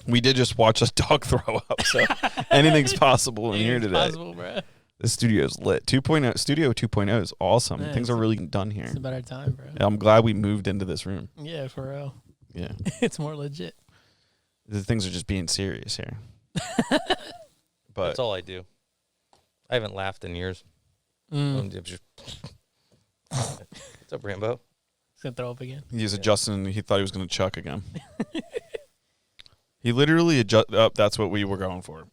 we did just watch a dog throw up, so anything's possible in here today. Possible, bro. The studio's lit. 2.0 Studio 2.0 is awesome. Yeah, Things are really done here. It's a better time, bro. I'm glad we moved into this room. Yeah, for real. Yeah. It's more legit. The things are just being serious here. But That's all I do. I haven't laughed in years. I'm just What's up, Rambo? He's gonna throw up again. he's adjusting and he thought he was going to chuck again. He literally that's what we were going for.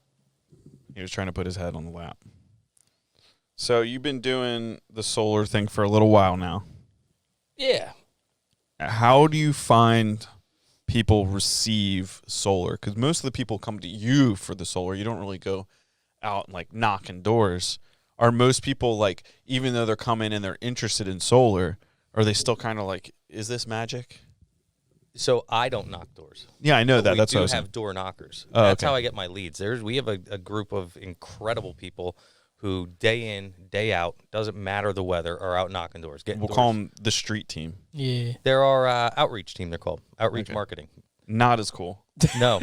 He was trying to put his head on the lap. So you've been doing the solar thing for a little while now. Yeah. How do you find people receive solar? Because most of the people come to you for the solar. You don't really go out and like knocking doors. Are most people like, even though they're coming and they're interested in solar, are they still kind of like, is this magic? So I don't knock doors. Yeah, I know But that. That's what I we was do saying. have door knockers. Oh, That's okay. how I get my leads. We have a group of incredible people who day in, day out, doesn't matter the weather, are out knocking doors. We'll call them the street team. Yeah. They're our outreach team, they're called. Outreach Okay. marketing. Not as cool. No.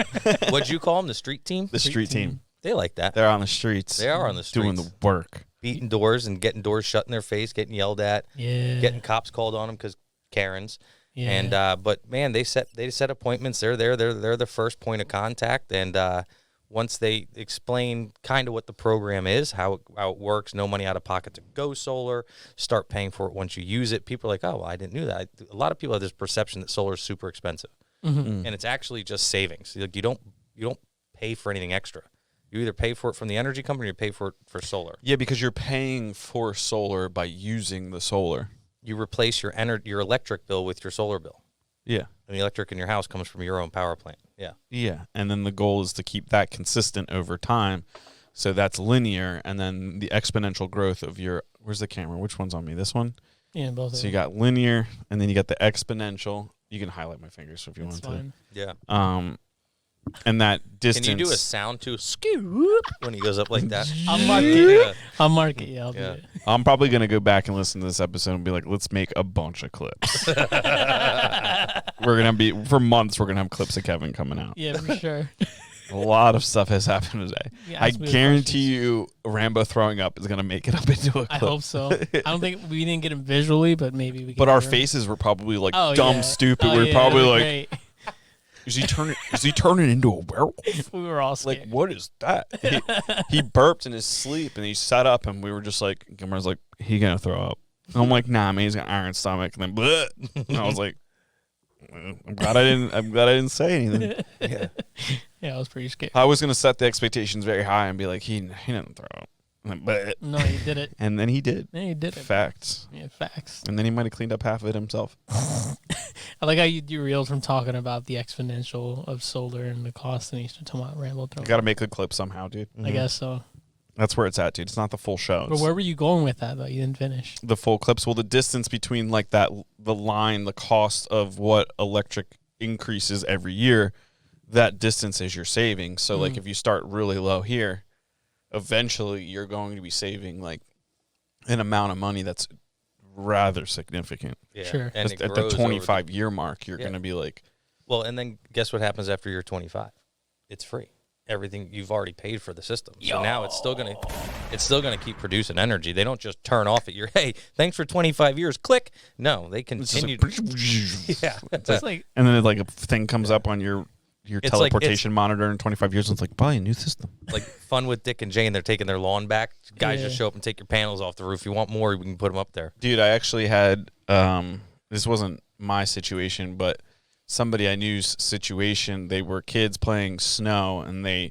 What'd you call them? The street team? The street team. They like that. They're on the streets. They are on the doing streets. the work. Beating doors and getting doors shut in their face, getting yelled at, Yeah. getting cops called on them because Karens. Yeah. And but man, they set appointments. They're there. They're the first point of contact. And once they explain kind of what the program is, how it works, no money out of pocket to go solar, start paying for it once you use it. People are like, oh, well, I didn't know that. A lot of people have this perception that solar is super expensive, and it's actually just savings. Like you don't pay for anything extra. You either pay for it from the energy company or pay for it for solar. Yeah, because you're paying for solar by using the solar. You replace your electric bill with your solar bill. Yeah. And the electric in your house comes from your own power plant. Yeah. Yeah. And then the goal is to keep that consistent over time. So that's linear. And then the exponential growth of your, where's the camera? Which one's on me? This one? Yeah, both of So you them. got linear and then you got the exponential. You can highlight my fingers if you That's want Yeah. to. And that distance. Can you do a sound too? Scoop when he goes up like that. I'll mark it. Yeah. I'll mark it. Yeah, I'll Yeah. do it. I'm probably going to go back and listen to this episode and be like, let's make a bunch of clips. For months, we're going to have clips of Kevin coming out. Yeah, for sure. A lot of stuff has happened today. Yeah, I ask me the guarantee you Rambo throwing up is going to make it up into a clip. I hope so. I don't think we didn't get him visually, but maybe we can. But our hear him. faces were probably like Oh, dumb, yeah. stupid. Oh, we were yeah, probably that'd like, be is he turning into a werewolf? great. We were all scared. Like, what is that? He burped in his sleep and he sat up and we were just like, Cameron's like, he gonna throw up. And I'm like, nah, man, he's got an iron stomach. And then, bleh. And I was like, I'm glad I didn't say anything. Yeah. Yeah, I was pretty scared. I was gonna set the expectations very high and be like, he didn't throw up. And then, bleh. No, you did it. And then he did. Yeah, you did it. Facts. Yeah, facts. And then he might have cleaned up half of it himself. I like how you derailed from talking about the exponential of solar and the cost, and you started talking about Rambo You throwing. gotta make a clip somehow, dude. I guess so. That's where it's at, dude. It's not the full show. But It's where were you going with that, though? You didn't finish. the full clips. Well, the distance between like that, the line, the cost of what electric increases every year, that distance is your savings. So like if you start really low here, eventually you're going to be saving like an amount of money that's rather significant. Yeah. Sure. And At it the grows 25-year mark, you're Yeah. going to be like, well, and then guess what happens after you're 25? It's free. Everything you've already paid for the system. So now it's still gonna keep producing energy. They don't just turn off at your hey, thanks for 25 years. Click. No, they it's just continue. like, Yeah. It's like, and then like a thing comes up on your It's like- teleportation monitor in 25 years. And it's like, buy a new system. Like Fun with Dick and Jane. They're taking their lawn back. Guys just Yeah. show up and take your panels off the roof. You want more? We can put them up there. Dude, I actually had this wasn't my situation, but somebody I knew's situation. They were kids playing snow, and they,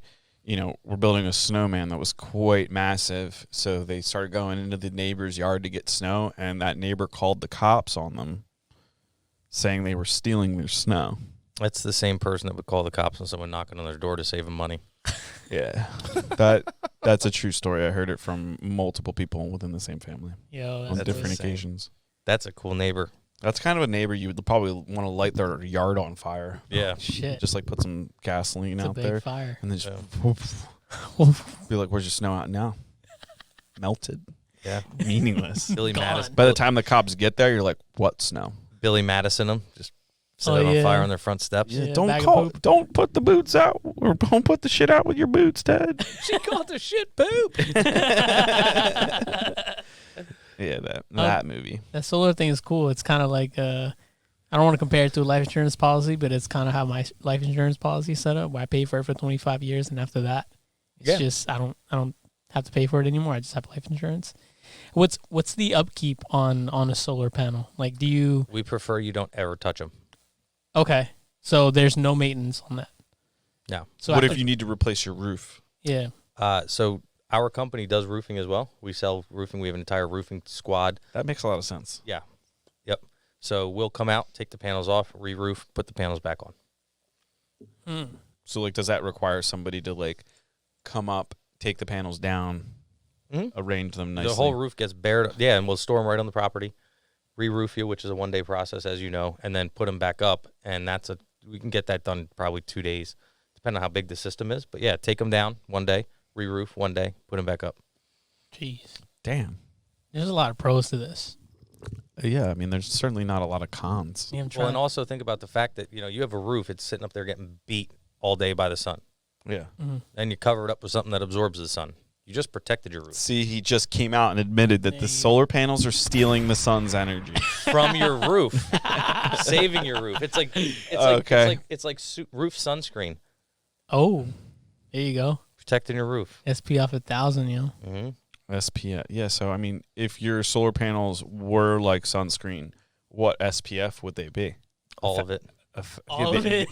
were building a snowman that was quite massive. So they started going into the neighbor's yard to get snow, and that neighbor called the cops on them, saying they were stealing their snow. That's the same person that would call the cops on someone knocking on their door to save them money. Yeah, that's a true story. I heard it from multiple people within the same family yo, on that's different insane. occasions. That's a cool neighbor. That's kind of a neighbor you would probably want to light their yard on fire. Yeah. shit. Just like put some gasoline It's a out big there fire. and then just Yeah. be like, where's your snow out now? Melted. Yeah. Meaningless. Billy Gone. Madison. By the time the cops get there, you're like, what snow? Billy Madison them. Just Set it on fire on their front steps. Yeah, don't put the boots out, or don't put the shit out with your boots, Ted. She called the shit poop. Yeah, that movie. That solar thing is cool. It's kind of like I don't want to compare it to a life insurance policy, but it's kind of how my life insurance policy is set up, where I pay for it for 25 years, and after that, it's just I don't have to pay for it anymore. I just have life insurance. What's the upkeep on a solar panel? Like, we prefer you don't ever touch them. Okay, so there's no maintenance on that. No. So what if you need to replace your roof? Yeah. So our company does roofing as well. We sell roofing. We have an entire roofing squad. That makes a lot of sense. Yeah. Yep. So we'll come out, take the panels off, re-roof, put the panels back on. So, like, does that require somebody to, like, come up, take the panels down, arrange them nicely? The whole roof gets bared. Yeah, and we'll store them right on the property. Re-roof you, which is a one-day process, as you know, and then put them back up, and we can get that done probably 2 days, depending on how big the system is. But yeah, take them down one day, re-roof one day, put them back up. Jeez, damn, there's a lot of pros to this. Yeah, I mean, there's certainly not a lot of cons. Yeah, well, and also think about the fact that you have a roof; it's sitting up there getting beat all day by the sun. Yeah, and you cover it up with something that absorbs the sun. You just protected your roof. See, he just came out and admitted that the solar panels are stealing the sun's energy from your roof, saving your roof. It's like roof sunscreen. Oh, there you go. Protecting your roof. SPF 1000, SPF. Yeah. So I mean, if your solar panels were like sunscreen, what SPF would they be? All of it. All of it.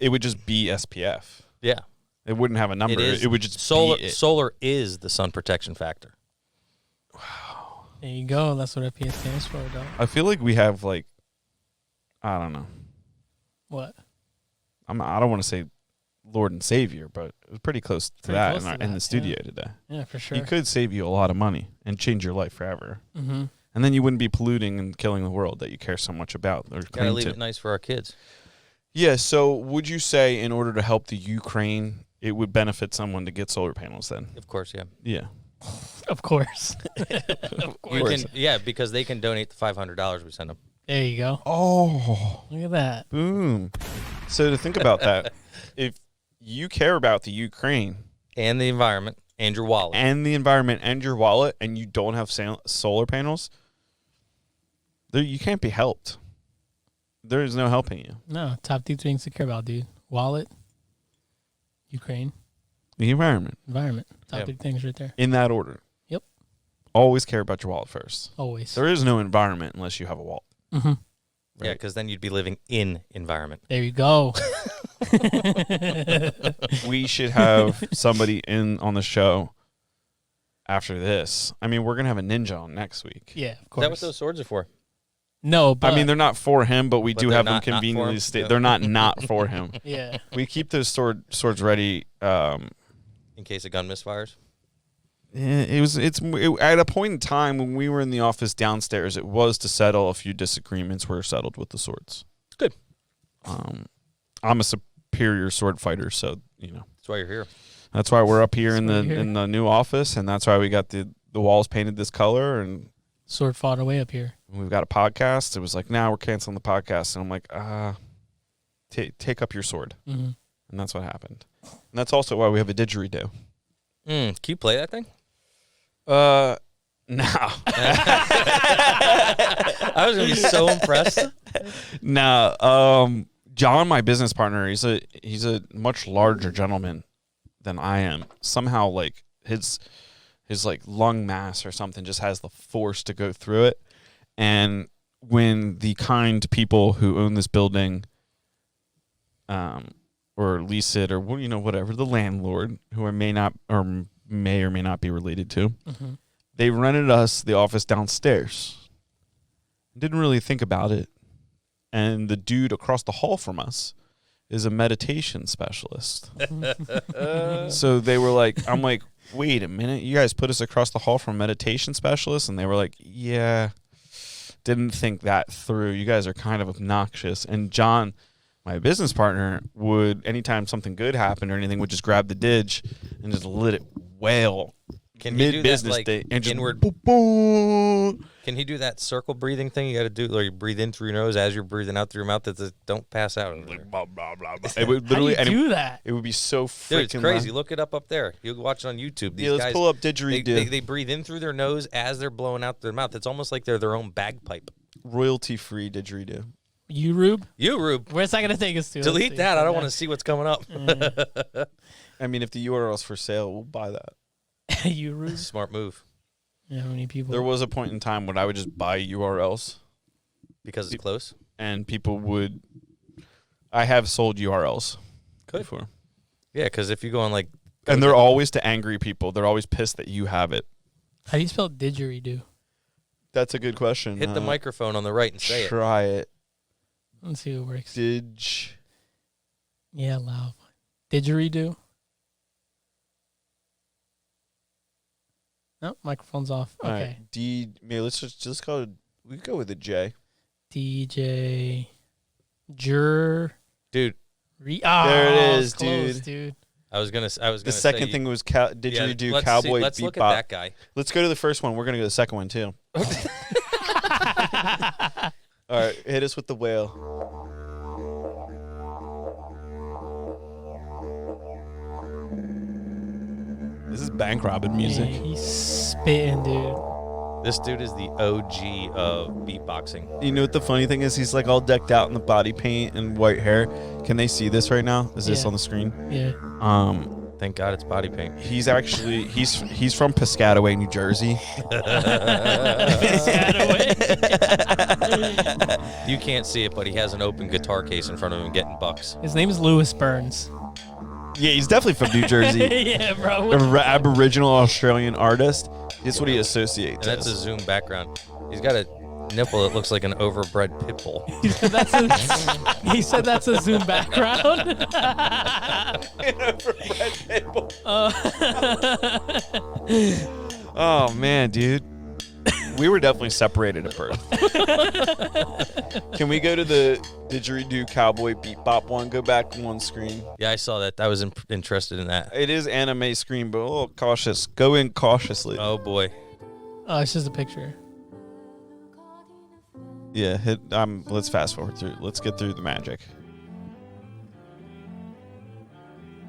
It would just be SPF. Yeah. It wouldn't have a number. It would just solar. be it. Solar is the sun protection factor. Wow. There you go. That's what FPS stands for, though. I feel like we have I don't know. What? I don't want to say Lord and Savior, but it was pretty close to that in the studio today. Yeah, for sure. He could save you a lot of money and change your life forever. Mm-hmm. And then you wouldn't be polluting and killing the world that you care so much about. Gotta leave it nice for our kids. Yeah, so would you say in order to help the Ukraine, it would benefit someone to get solar panels then? Of course, yeah. Yeah. Of course. Of course. Because they can donate the $500 we send them. There you go. Oh. Look at that. Boom. So to think about that, if you care about the Ukraine. And the environment and your wallet. And the environment and your wallet, and you don't have solar panels, you can't be helped. There is no helping you. No, top 2 things to care about, dude. Wallet, Ukraine, the environment. Top 3 things right there. In that order. Yep. Always care about your wallet first. Always. There is no environment unless you have a wallet. Mm-hmm. Right? Yeah, because then you'd be living in environment. There you go. We should have somebody on the show after this. I mean, we're going to have a ninja on next week. Yeah, of course. Is that what those swords are for? No, but... I mean, they're not for him, but we do have them conveniently stated. They're not for him. Yeah. We keep those swords ready. In case a gun misfires? Yeah, it's at a point in time when we were in the office downstairs, it was to settle a few disagreements were settled with the swords. Good. I'm a superior sword fighter, so, That's why you're here. That's why we're up here in the new office, and that's why we got the walls painted this color, and sword fought away up here. We've got a podcast. It was like, we're canceling the podcast. And I'm like, take up your sword. Mm-hmm. And that's what happened. And that's also why we have a didgeridoo. Can you play that thing? No. I was going to be so impressed. No. John, my business partner, he's a much larger gentleman than I am. Somehow, like, his like lung mass or something just has the force to go through it. And when the kind people who own this building, or lease it, or whatever, the landlord, who I may or may not be related to, mm-hmm. they rented us the office downstairs. Didn't really think about it. And the dude across the hall from us is a meditation specialist. So they were like, I'm like, wait a minute, you guys put us across the hall from a meditation specialist? And they were like, yeah, didn't think that through. You guys are kind of obnoxious. And John, my business partner, would, anytime something good happened or anything, would just grab the didge and just let it wail Can he do that, mid-business like, day and just inward? boom, boom. Can he do that circle breathing thing you got to do? Like you breathe in through your nose as you're breathing out through your mouth. Don't pass out. Blah, blah, blah, blah. It would How do literally, you do that? it would be so freaking Dude, it's crazy. loud. Look it up there. You'll watch it on YouTube. These Yeah, let's guys, pull up didgeridoo. they breathe in through their nose as they're blowing out their mouth. It's almost like they're their own bagpipe. Royalty-free didgeridoo. You, Rube? You, Rube. Where's that going to take us to? Delete that. I don't want to see what's coming up. I mean, if the URL's for sale, we'll buy that. You, Rube? Smart move. Yeah, how many people? There was a point in time when I would just buy URLs. Because it's close? And people would... I have sold URLs before. Yeah, because if you go on like... And they're always to angry people. They're always pissed that you have it. How do you spell didgeridoo? That's a good question. Hit the microphone on the right and say it. Try it. Let's see what works. Yeah, loud. Didgeridoo? No, microphone's off. Okay. All right. Maybe let's just call it... We could go with a J. DJ... Dude. There it is, close, dude. I was gonna The second thing was didgeridoo cowboy let's beat look bop. at that guy. Let's go to the first one. We're gonna go to the second one too. All right, hit us with the whale. This is bank robbing music. Yeah, he's spitting, dude. This dude is the OG of beatboxing. You know what the funny thing is? He's like all decked out in the body paint and white hair. Can they see this right now? Is this on the screen? Yeah. Thank God it's body paint. He's actually he's from Piscataway, New Jersey. You can't see it, but he has an open guitar case in front of him getting bucks. His name is Lewis Burns. Yeah, he's definitely from New Jersey. Yeah, bro. Aboriginal Australian artist. It's what he associates. And that's a as. Zoom background. He's got a nipple that looks like an overbred pit bull. He said that's a Zoom background. An overbred pit bull. Oh man, dude. We were definitely separated at birth. Can we go to the didgeridoo cowboy beat bop one? Go back one screen. Yeah, I saw that. I was interested in that. It is anime screen, but a little cautious. Go in cautiously. Oh boy. Oh, it's just a picture. Yeah, let's fast forward through. Let's get through the magic.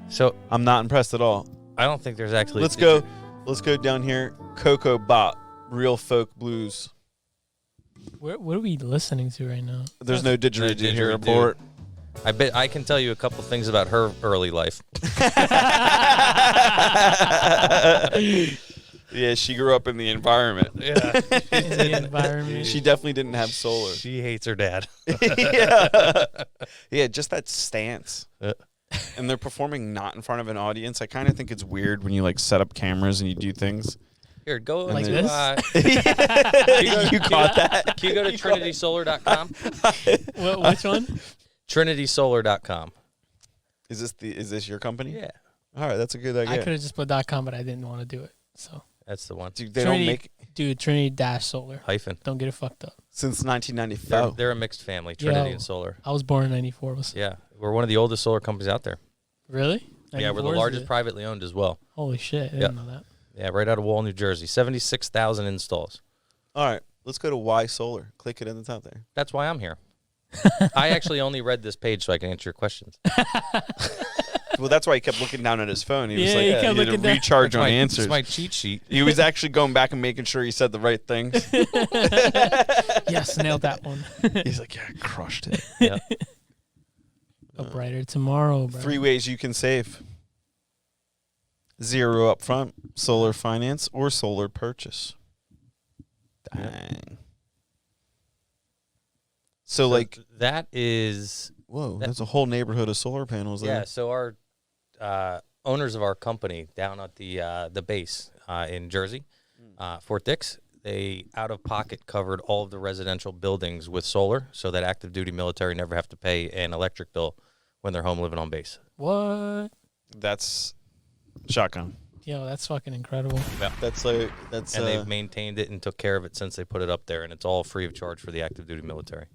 So I'm not impressed at all. I don't think there's actually. Let's go down here. Coco Bot, Real Folk Blues. What are we listening to right now? There's no didgeridoo here didgeridoo. aboard. I bet I can tell you a couple things about her early life. Yeah, she grew up in the environment. Yeah. In the environment. She definitely didn't have solar. She hates her dad. Yeah, just that stance. And they're performing not in front of an audience. I kind of think it's weird when you like set up cameras and you do things. Here, go Like to, this? You caught that? Can you go to trinitysolar.com? Which one? trinitysolar.com. Is this your company? Yeah. All right, that's a good I idea. could have just put .com, but I didn't want to do it. So, That's the one. Dude, they don't make Trinity-Solar. Hyphen. Don't get it fucked up. since 1995. They're a mixed family, Trinity Yo. and Solar. I was born in '94. Yeah. We're one of the oldest solar companies out there. Really? Yeah, we're the 94 is largest it? privately owned as well. Holy shit! I didn't know that. Yeah, right out of Wall, New Jersey. 76,000 installs. All right, let's go to Why Solar. Click it in the top there. That's why I'm here. I actually only read this page so I can answer your questions. Well, that's why he kept looking down at his phone. He was Yeah, like, he he kept needed looking to down. recharge on It's answers. my cheat sheet. He was actually going back and making sure he said the right things. Yes, nailed that one. He's like, yeah, I crushed it. Yeah. A brighter tomorrow, bro. 3 ways you can save. 0 up front, solar finance, or solar purchase. Dang. So like, that is whoa, that's a whole neighborhood of solar panels there. yeah. So our owners of our company down at the base in Jersey, Fort Dix, they out of pocket covered all of the residential buildings with solar, so that active duty military never have to pay an electric bill when they're home living on base. What? That's shotgun. Yo, that's fucking incredible. That's And they've maintained it and took care of it since they put it up there, and it's all free of charge for the active duty military.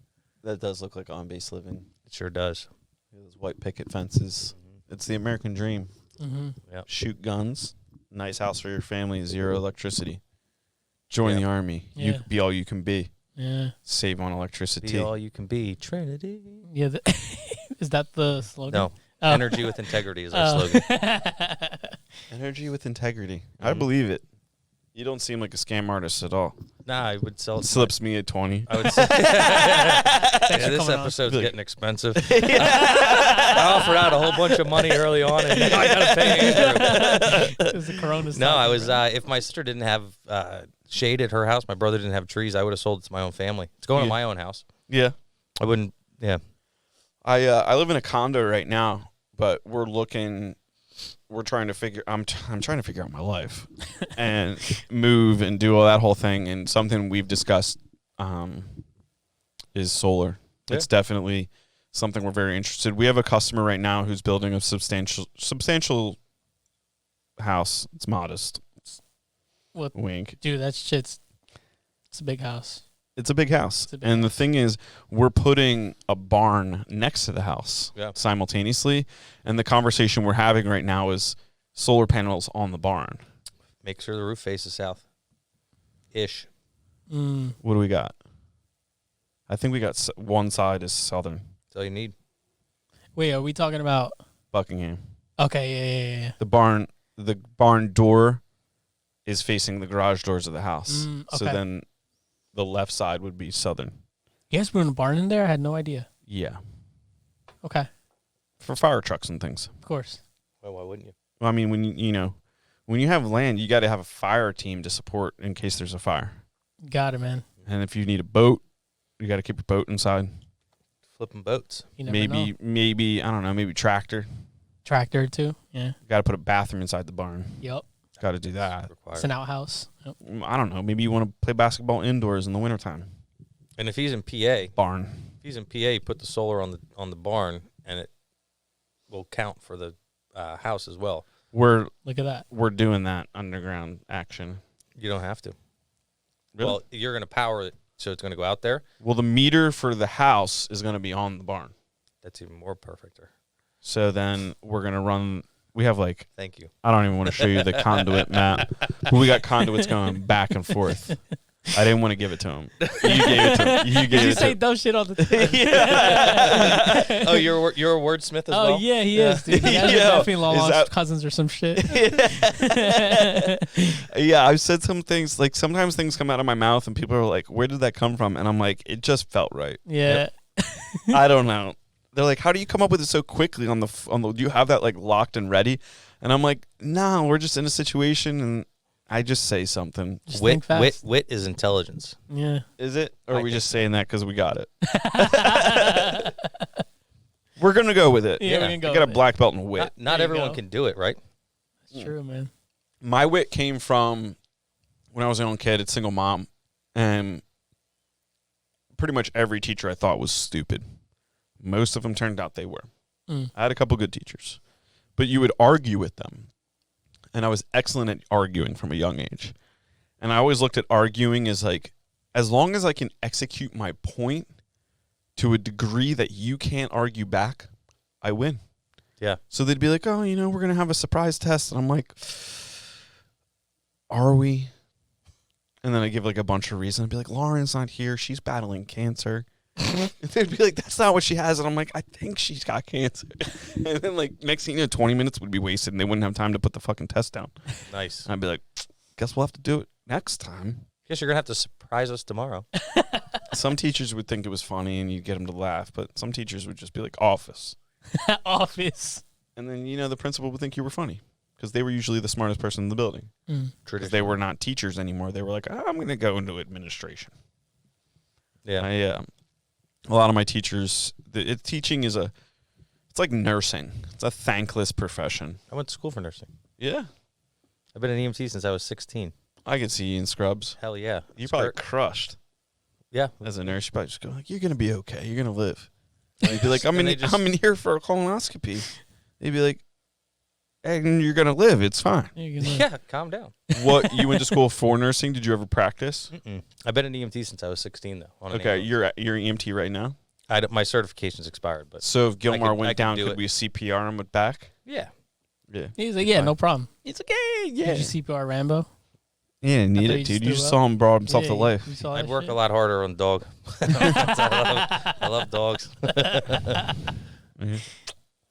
that does look like on-base living. It sure does. Those white picket fences. It's the American dream. Mm-hmm. Yeah. Shoot guns, nice house for your family, 0 electricity. Join the army. Yeah. You be all you can be. Yeah. Save on electricity. Be all you can be, Trinity. Yeah. Is that the slogan? No. Oh. Energy with integrity is our slogan. Energy with integrity. I believe it. You don't seem like a scam artist at all. Nah, I would sell it. Slips me at 20. I would say. Yeah, this coming on. episode's getting expensive. I offered out a whole bunch of money early on, and now I gotta pay Andrew. It was the Corona No, I was. If my sister didn't have shade at her house, my brother didn't have trees, I would have sold it to my own family. It's going to my own house. Yeah. I wouldn't. Yeah. I live in a condo right now, but we're trying to figure. I'm trying to figure out my life, and move and do all that whole thing. And something we've discussed is solar. Yeah. It's definitely something we're very interested. We have a customer right now who's building a substantial house. It's modest. What? Wink. Dude, that shit's. It's a big house. It's a big house. It's a big And the house. thing is, we're putting a barn next to the house simultaneously. And the conversation we're having right now is solar panels on the barn. Make sure the roof faces south. Ish. What do we got? I think we got one side is southern. That's all you need. Wait, are we talking about? Buckingham. Okay, yeah. The barn door is facing the garage doors of the house. Okay. So then the left side would be southern. You guys put a barn in there? I had no idea. Yeah. Okay, For fire trucks and things. of course. Well, why wouldn't you? Well, I mean, when you have land, you got to have a fire team to support in case there's a fire. Got it, man. And if you need a boat, you got to keep your boat inside. Flipping boats. You never know. Maybe I don't know, maybe tractor. Tractor too. Yeah. Got to put a bathroom inside the barn. Yep. Got to do that. It's an outhouse. Yep. I don't know. Maybe you want to play basketball indoors in the wintertime. And if he's in PA, Barn. put the solar on the barn, and it will count for the house as well. We're Look at that. We're doing that underground action. You don't have to. Really? Well, you're going to power it, so it's going to go out there. Well, the meter for the house is going to be on the barn. That's even more perfecter. So then we're going to run. We have Thank you. I don't even want to show you the conduit map. But we got conduits going back and forth. I didn't want to give it to him. You gave it to him. You gave You it to say him. dumb shit all the time. Oh, you're a wordsmith as well? Oh yeah, he is. Dude. He has Yo, definitely long is lost that- cousins or some shit. Yeah, I've said some things. Like sometimes things come out of my mouth and people are like, "Where did that come from?" And I'm like, "It just felt right." Yeah. I don't know. They're like, "How do you come up with it so quickly on the? Do you have that locked and ready?" And I'm like, "No, we're just in a situation and I just say something." Just think fast. Wit is intelligence. Yeah. Is it? Or I are we think just saying that because we got it? We're gonna go with it. Yeah, we can I go got a with it. black belt in wit. Not There you everyone go. can do it, right? It's true, man. My wit came from when I was a young kid, a single mom, and pretty much every teacher I thought was stupid. Most of them turned out they were. I had a couple good teachers, but you would argue with them, and I was excellent at arguing from a young age. And I always looked at arguing as as long as I can execute my point to a degree that you can't argue back, I win. Yeah. So they'd be like, "Oh, we're going to have a surprise test." And I'm like, "Are we?" And then I give a bunch of reasons. I'd be like, "Lauren's not here. She's battling cancer." And they'd be like, "That's not what she has." And I'm like, "I think she's got cancer." And then next thing you know, 20 minutes would be wasted and they wouldn't have time to put the fucking test down. Nice. And I'd be like, "Guess we'll have to do it next time." Guess you're going to have to surprise us tomorrow. Some teachers would think it was funny and you'd get them to laugh, but some teachers would just be like, "Office." Office. And then, the principal would think you were funny because they were usually the smartest person in the building. Because they were not teachers anymore. They were like, "I'm going to go into administration." Yeah. A lot of my teachers, teaching is it's like nursing. It's a thankless profession. I went to school for nursing. Yeah. I've been an EMT since I was 16. I can see you in scrubs. Hell yeah. You probably crushed Yeah. as a nurse. You probably just go "You're going to be okay. You're going to live." And you'd be like, I'm And in they just- I'm in here for a colonoscopy. They'd be like, "And you're going to live. It's fine." Yeah, calm down. What, you went to school for nursing? Did you ever practice? I've been an EMT since I was 16, though. On an Okay, ambulance. you're EMT right now? My certification's expired, but So if Gilmar I went could down, do could it. we CPR him with back? yeah. Yeah. He's like, yeah, no problem. It's okay. Yeah. Did you CPR Rambo? Yeah, need it, dude. You just saw him brought himself to life. I'd work a lot harder on dog. I love dogs.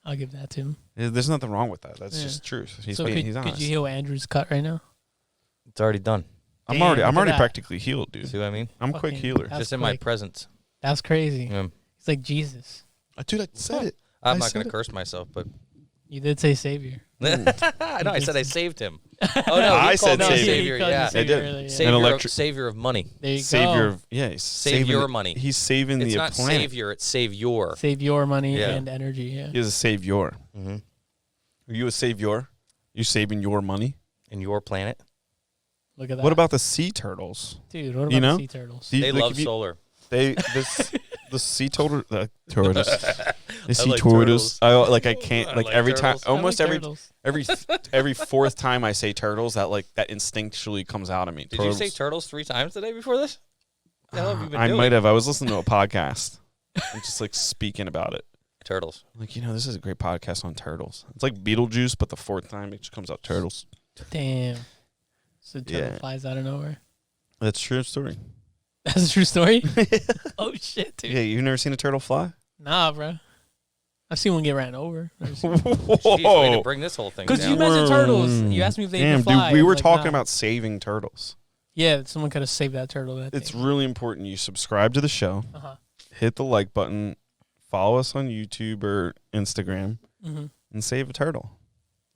I'll give that to him. There's nothing wrong with that. That's just truth. He's honest. Could you heal Andrew's cut right now? It's already done. I'm already practically healed, dude. See what I mean? I'm a quick healer. Just in my presence. That's crazy. Yeah. It's like Jesus. Dude, I said it. I'm not going to curse myself, but you did say savior. I know. I said I saved him. Oh no, I said savior. Yeah, I did. Savior of money. There you savior go. He's save your money. He's saving it's the not planet. Savior. It's save your. Save your money and energy. Yeah. He is a savior. Mm-hmm. Are you a savior? You saving your money in your planet? Look at that. What about the sea turtles? Dude, what about the sea turtles? They love solar. The sea turtles. The sea like turtles. I can't every turtles. time. Almost every fourth time I say turtles, that instinctually comes out of me. Did you say turtles 3 times today before this? What the hell have you been doing? I might have. I was listening to a podcast and just speaking about it. Turtles. This is a great podcast on turtles. It's like Beetlejuice, but the fourth time it just comes out turtles. Damn. So turtle flies out of nowhere. That's a true story. That's a true story? Oh, shit, dude. Yeah, you've never seen a turtle fly? Nah, bro. I've seen one get ran over. Jeez, way to bring this whole thing down. Because you mentioned turtles. You asked me if they can fly. Dude, we were talking about saving turtles. Yeah, someone could have saved that turtle. It's really important you subscribe to the show, hit the like button, follow us on YouTube or Instagram, and save a turtle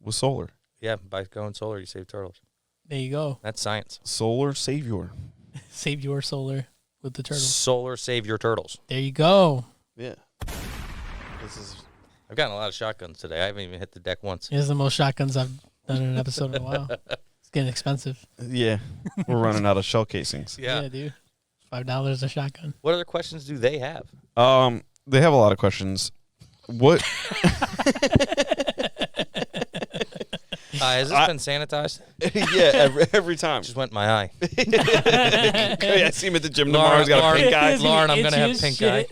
with solar. Yeah, by going solar, you save turtles. There you go. That's science. Solar savior. Save your solar with the turtles. Solar save your turtles. There you go. Yeah. I've gotten a lot of shotguns today. I haven't even hit the deck once. This is the most shotguns I've done in an episode in a while. It's getting expensive. Yeah. We're running out of shell casings. Yeah, dude. $5 a shotgun. What other questions do they have? They have a lot of questions. What? Has this been sanitized? Yeah, every time. Just went in my eye. I see him at the gym tomorrow. He's got a pink eye. Lauren, I'm going to have pink eye.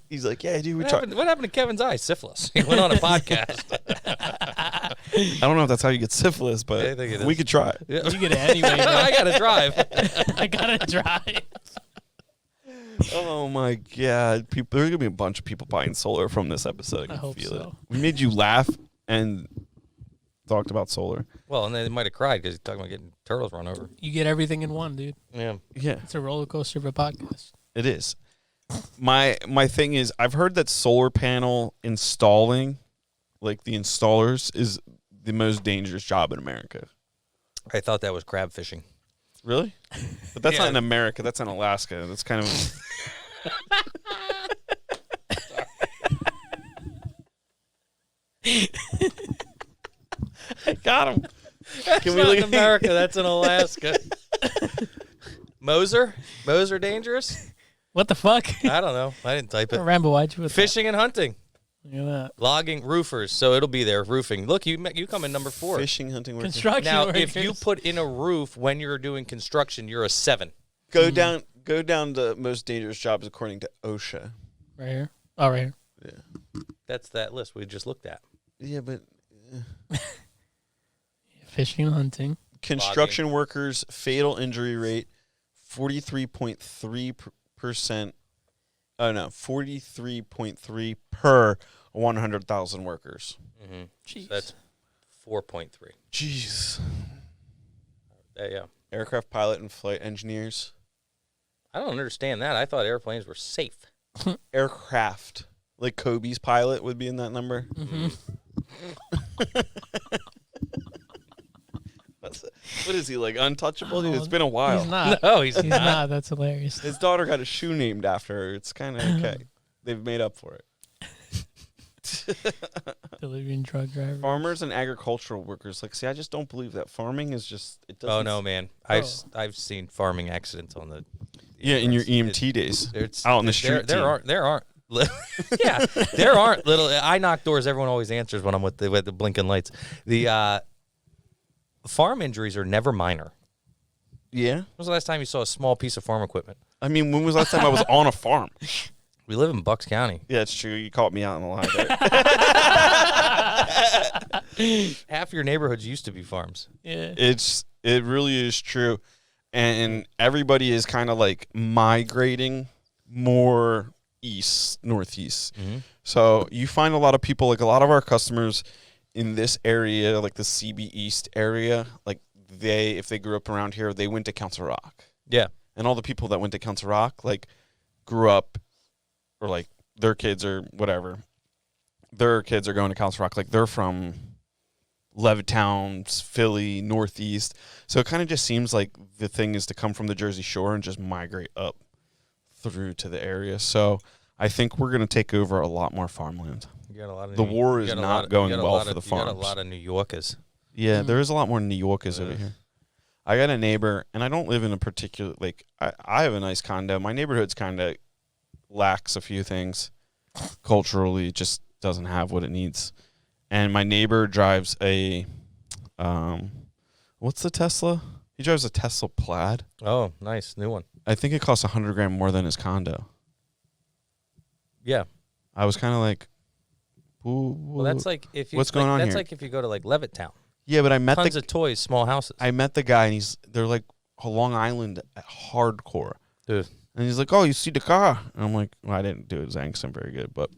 He's like, yeah, dude, what happened to Kevin's eye? Syphilis. He went on a podcast. I don't know if that's how you get syphilis, but we could try. Yeah. You get it anyway, bro. I got to drive. I got to drive. Oh my God. There's going to be a bunch of people buying solar from this episode. I hope so. It. We made you laugh and talked about solar. Well, and they might have cried because he's talking about getting turtles run over. You get everything in one, dude. Yeah. It's a roller coaster of a podcast. It is. My thing is, I've heard that solar panel installing, like the installers, is the most dangerous job in America. I thought that was crab fishing. Really? But that's not in America. That's in Alaska. That's kind of... I got him. That's not in America. That's in Alaska. Moser dangerous? What the fuck? I don't know. I didn't type it. Rambo, why'd you with Fishing and hunting. Look at that. Logging, roofers. So it'll be there. Roofing. Look, you come in number 4. Fishing, hunting, working. Construction Now, workers. if you put in a roof when you're doing construction, you're a 7. Go down to most dangerous jobs according to OSHA. Right here. Oh, right here. Yeah. That's that list we just looked at. Yeah, but... Fishing and hunting. Construction workers fatal injury rate 43.3%. Oh no, 43.3 per 100,000 workers. Mm-hmm. So that's 4.3. Jeez. Yeah. Aircraft pilot and flight engineers. I don't understand that. I thought airplanes were safe. Aircraft. Like Kobe's pilot would be in that number. Mm-hmm. What is he, like, untouchable? Dude, it's been a while. He's not. No, he's He's not. not. That's hilarious. His daughter got a shoe named after her. It's kind of okay. They've made up for it. Delivery and truck driver. Farmers and agricultural workers. Like, see, I just don't believe that. Farming is just... It doesn't. Oh, no, man. I've seen farming accidents on the... Yeah, in your EMT days. Out on the street. There aren't yeah, there aren't little... I knock doors. Everyone always answers when I'm with the blinking lights. The farm injuries are never minor. Yeah? When was the last time you saw a small piece of farm equipment? I mean, when was the last time I was on a farm? We live in Bucks County. Yeah, it's true. You caught me out in the lie there. Half your neighborhoods used to be farms. Yeah. It really is true. And everybody is kind of like migrating more northeast. Mm-hmm. So you find a lot of people, like a lot of our customers in this area, like the CB East area, like if they grew up around here, they went to Council Rock. Yeah. And all the people that went to Council Rock, like, grew up, or like their kids or whatever, their kids are going to Council Rock. Like, they're from Levittown, Philly, Northeast. So it kind of just seems like the thing is to come from the Jersey Shore and just migrate up through to the area. So I think we're going to take over a lot more farmland. The war is not going well for the farms. You got a lot of New Yorkers. Yeah, there is a lot more New Yorkers over here. I got a neighbor, and I don't live in a particular, like, I have a nice condo. My neighborhood's kind of lacks a few things. Culturally, it just doesn't have what it needs. And my neighbor drives a, what's the Tesla? He drives a Tesla Plaid. Oh, nice. New one. I think it costs $100,000 more than his condo. Yeah. I was kind of like, ooh, well, that's like if you what's going on that's here? like if you go to like Levittown. Yeah, but I met tons of toys, small houses. I met the guy, and they're like Long Island hardcore. Dude. And he's like, oh, you see the car? And I'm like, well, I didn't do his accent very good, but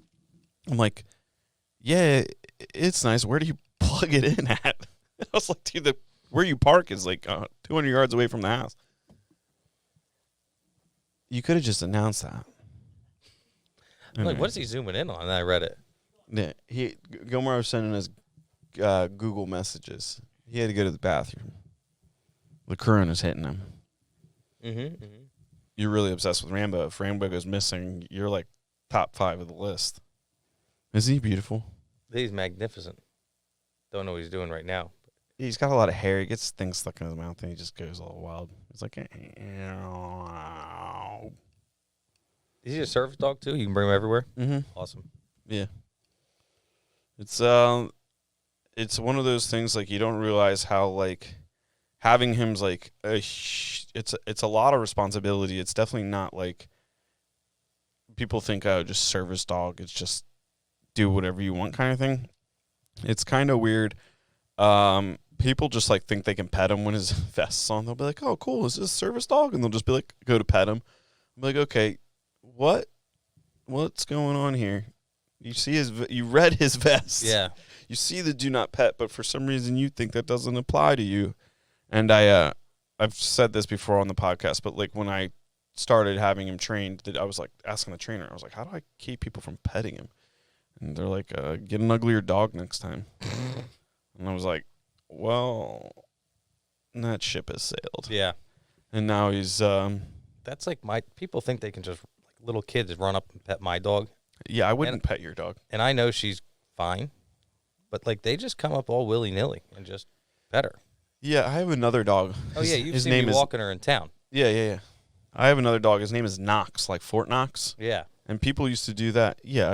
I'm like, yeah, it's nice. Where do you plug it in at? I was like, dude, where you park is like 200 yards away from the house. You could have just announced that. I'm like, what is he zooming in on? And I read it. Yeah, Gilmore was sending us Google messages. He had to go to the bathroom. The corona's hitting him. Mm-hmm. You're really obsessed with Rambo. If Rambo goes missing, you're like top 5 of the list. Isn't he beautiful? He's magnificent. Don't know what he's doing right now. He's got a lot of hair. He gets things stuck in his mouth, and he just goes all wild. He's like, is he a service dog too? You can bring him everywhere. Mm-hmm. Awesome. Yeah. It's one of those things, like, you don't realize how, like, having him's like it's a lot of responsibility. It's definitely not like people think, oh, just service dog. It's just do whatever you want kind of thing. It's kind of weird. People just like think they can pet him when his vest's on. They'll be like, oh, cool, is this a service dog? And they'll just be like, go to pet him. I'm like, okay, what's going on here? You read his vest. Yeah. You see the do not pet, but for some reason you think that doesn't apply to you. And I've said this before on the podcast, but like when I started having him trained, I was like asking the trainer, I was like, how do I keep people from petting him? And they're like, get an uglier dog next time. And I was like, well, that ship has sailed. Yeah. And now he's that's like people think they can just, like, little kids run up and pet my dog. Yeah, I wouldn't pet your dog. And I know she's fine, but like they just come up all willy-nilly and just pet her. Yeah, I have another dog. Oh, yeah, you've seen me walking her in town. Yeah. I have another dog. His name is Knox, like Fort Knox. Yeah. And people used to do that. Yeah,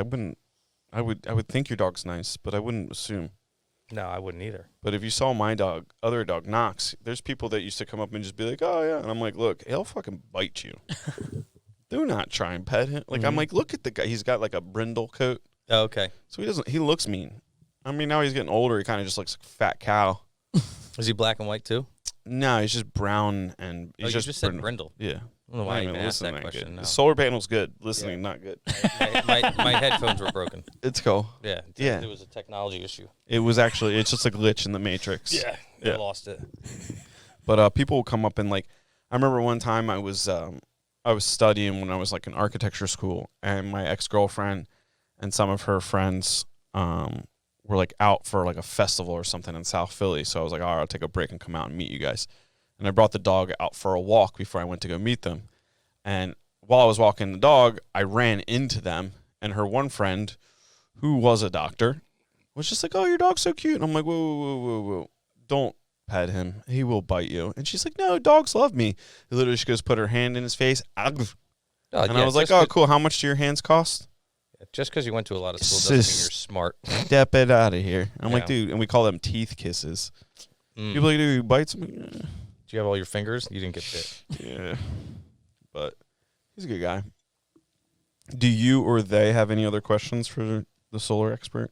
I would think your dog's nice, but I wouldn't assume. No, I wouldn't either. But if you saw my other dog, Knox, there's people that used to come up and just be like, oh, yeah. And I'm like, look, he'll fucking bite you. Do not try and pet him. Like, I'm like, look at the guy. He's got like a brindle coat. Oh, okay. So he looks mean. I mean, now he's getting older. He kind of just looks like a fat cow. Is he black and white too? No, he's just brown and he's you just said brindle. Yeah. I don't know why I even asked that question. No. The solar panel's good. Listening, not good. my headphones were broken. It's cool. Yeah. Yeah. It was a technology issue. It was actually, it's just a glitch in the Matrix. Yeah. I lost it. But people will come up and like, I remember one time I was studying when I was like in architecture school, and my ex-girlfriend and some of her friends were like out for like a festival or something in South Philly. So I was like, all right, I'll take a break and come out and meet you guys. And I brought the dog out for a walk before I went to go meet them. And while I was walking the dog, I ran into them, and her one friend, who was a doctor, was just like, oh, your dog's so cute. And I'm like, whoa. Don't pet him. He will bite you. And she's like, no, dogs love me. Literally, she goes, put her hand in his face. And I was like, oh, cool. How much do your hands cost? Just because you went to a lot of school doesn't mean you're smart. Step it out of here. I'm like, dude, and we call them teeth kisses. People like, dude, he bites me. Do you have all your fingers? You didn't get bit. Yeah. But he's a good guy. Do you or they have any other questions for the solar expert?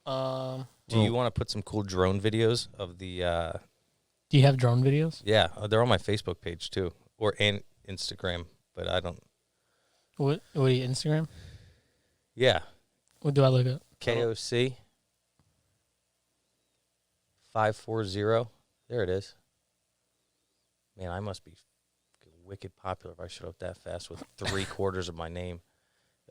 Do Do you want to put some cool drone videos of the? you have drone videos? Yeah, they're on my Facebook page too, and Instagram. But I don't. What are you, Instagram? Yeah, What do I look up? KOC 540. There it is. Man, I must be wicked popular if I showed up that fast with 3/4 of my name.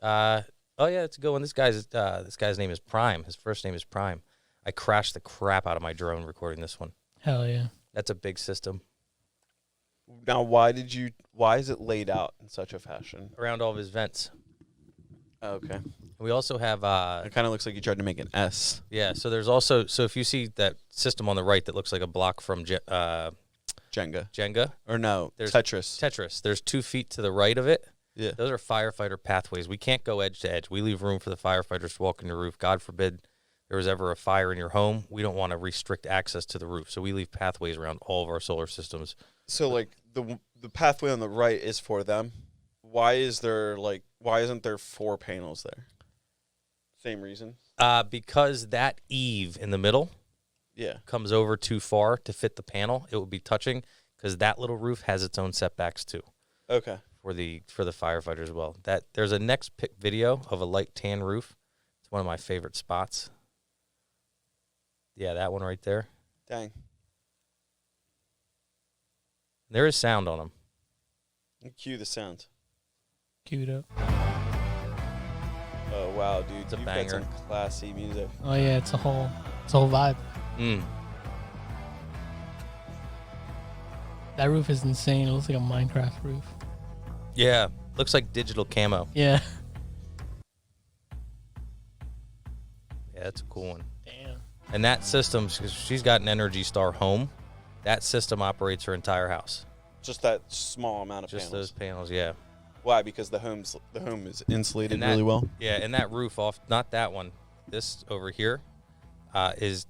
Oh yeah, it's a good one. This guy's name is Prime. His first name is Prime. I crashed the crap out of my drone recording this one. Hell yeah. That's a big system. Now, why is it laid out in such a fashion? Around all of his vents. Okay. We also have It kind of looks like you tried to make an S. yeah, so there's also if you see that system on the right that looks like a block from Jenga. Jenga. Or no, There's Tetris. There's 2 feet to the right of it. Yeah. Those are firefighter pathways. We can't go edge to edge. We leave room for the firefighters to walk in the roof. God forbid there was ever a fire in your home. We don't want to restrict access to the roof. So we leave pathways around all of our solar systems. So, like, the pathway on the right is for them. Why isn't there 4 panels there? Same reason? Because that eave in the middle Yeah. comes over too far to fit the panel. It would be touching because that little roof has its own setbacks too. Okay. For the firefighters as well. There's a next pick video of a light tan roof. It's one of my favorite spots. Yeah, that one right there. Dang. There is sound on them. Cue the sound. Queued up. Oh, wow, dude. It's a You've banger. got some classy music. Oh yeah, it's a whole vibe. That roof is insane. It looks like a Minecraft roof. Yeah, looks like digital camo. Yeah. Yeah, that's a cool one. Damn. And that system, she's got an Energy Star home. That system operates her entire house. Just that small amount of Just panels. those panels, yeah. Why? Because the home is insulated And that- really well. Yeah, and that roof off, not that one. This over here is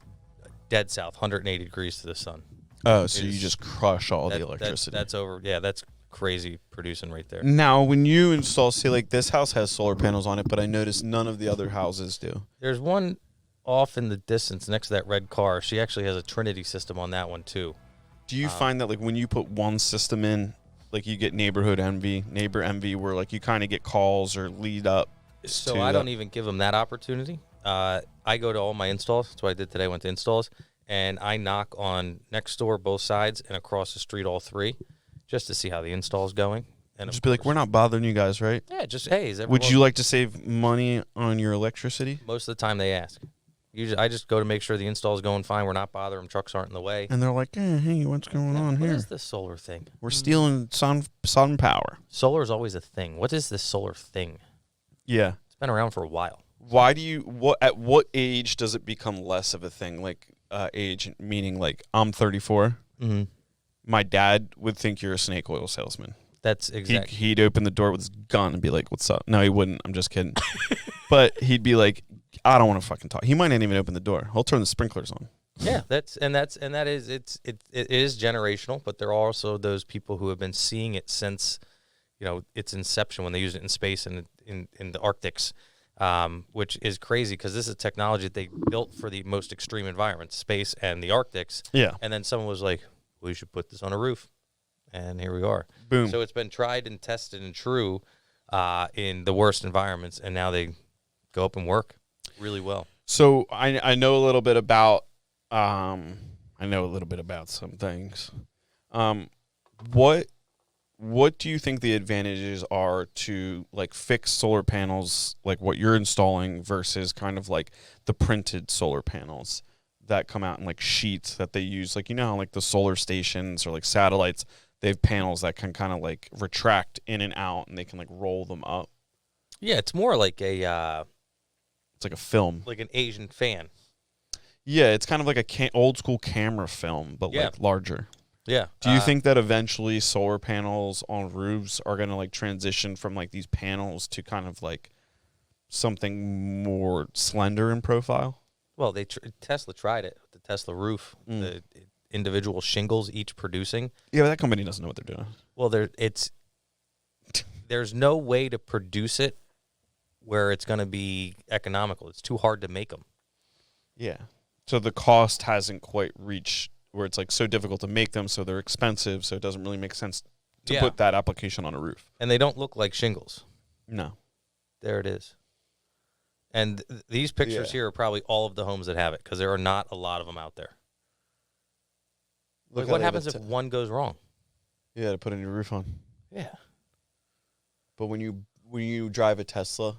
dead south, 180 degrees to the sun. Oh, so Is- you just crush all the That- electricity. That's over. Yeah, that's crazy producing right there. Now, when you install, say, like this house has solar panels on it, but I noticed none of the other houses do. There's one off in the distance next to that red car. She actually has a Trinity system on that one too. Do you find that, like, when you put one system in, like, you get neighbor envy, where, like, you kind of get calls or lead up? So to I that? don't even give them that opportunity. I go to all my installs. That's what I did today. I went to installs, and I knock on next door, both sides, and across the street, all 3, just to see how the install is going. And of Just be like, course- we're not bothering you guys, right? Yeah, just hey, is Would everyone? you like to save money on your electricity? Most of the time they ask. Usually, I just go to make sure the install is going fine. We're not bothering them. Trucks aren't in the way. And they're like, hey, what's going on What here? is this solar thing? We're stealing sun power. Solar is always a thing. What is this solar thing? Yeah. It's been around for a while. Why do you, at what age does it become less of a thing? Like, age, meaning, like, I'm 34. Mm-hmm. My dad would think you're a snake oil salesman. That's exactly. He'd open the door with his gun and be like, what's up? No, he wouldn't. I'm just kidding. But he'd be like, I don't want to fucking talk. He might not even open the door. He'll turn the sprinklers on. Yeah, it is generational, but there are also those people who have been seeing it since, its inception when they used it in space and in the Arctics, which is crazy because this is technology that they built for the most extreme environments, space and the Arctics. Yeah. And then someone was like, we should put this on a roof. And here we are. Boom. So it's been tried and tested and true in the worst environments, and now they go up and work really well. So I know a little bit about some things. What do you think the advantages are to, like, fixed solar panels, like what you're installing, versus kind of like the printed solar panels that come out in, like, sheets that they use? Like, how, like, the solar stations or, like, satellites, they have panels that can kind of, like, retract in and out, and they can, like, roll them up. Yeah, it's more like a It's like a film. like an Asian fan. Yeah, it's kind of like a old school camera film, but Yeah. like larger. Yeah. Do you think that eventually solar panels on roofs are going to, like, transition from, like, these panels to kind of like something more slender in profile? Well, Tesla tried it with the Tesla roof, the individual shingles each producing. Yeah, but that company doesn't know what they're doing. Well, there's no way to produce it where it's going to be economical. It's too hard to make them. Yeah. So the cost hasn't quite reached where it's like so difficult to make them, so they're expensive, so it doesn't really make sense to put that application on a roof. And they don't look like shingles. No. There it is. And these pictures here are probably all of the homes that have it, because there are not a lot of them out there. Like, what happens if one goes wrong? Yeah, to put a new roof on. Yeah. But when you drive a Tesla,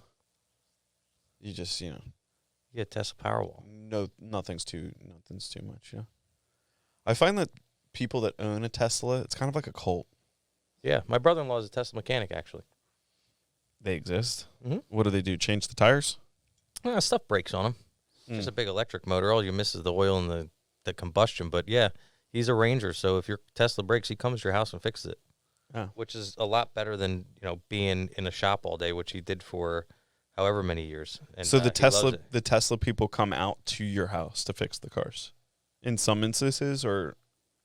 you just, you get Tesla Powerwall. No, nothing's too much, yeah. I find that people that own a Tesla, it's kind of like a cult. Yeah, my brother-in-law is a Tesla mechanic, actually. They exist? Mm-hmm. What do they do, change the tires? Stuff breaks on them. Just a big electric motor. All you miss is the oil and the combustion. But, yeah, he's a ranger, so if your Tesla breaks, he comes to your house and fixes it, which is a lot better than being in a shop all day, which he did for however many years. And, so the Tesla people come out to your house to fix the cars in some instances or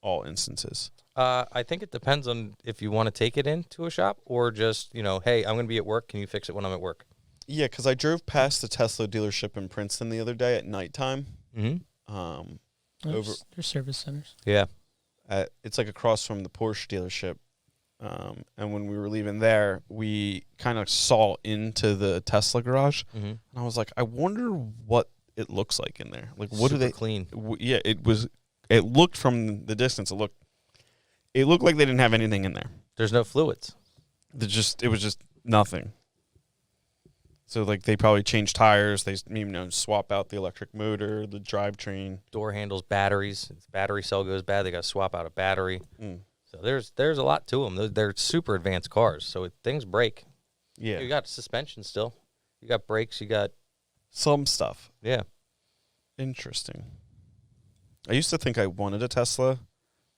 all instances? I think it depends on if you want to take it into a shop or just, hey, I'm going to be at work. Can you fix it when I'm at work? Yeah, because I drove past the Tesla dealership in Princeton the other day at nighttime. Mm-hmm. There's service centers. Yeah. It's like across from the Porsche dealership. And when we were leaving there, we kind of saw into the Tesla garage. Mm-hmm. And I was like, I wonder what it looks like in there. Like, what do they clean? Yeah, it looked from the distance. It looked like they didn't have anything in there. There's no fluids. It was just nothing. So, like, they probably changed tires. They, swap out the electric motor, the drivetrain. Door handles, batteries. If the battery cell goes bad, they got to swap out a battery. So there's a lot to them. They're super advanced cars. So things break. Yeah. You got suspension still. You got brakes. You got some stuff. Yeah. Interesting. I used to think I wanted a Tesla,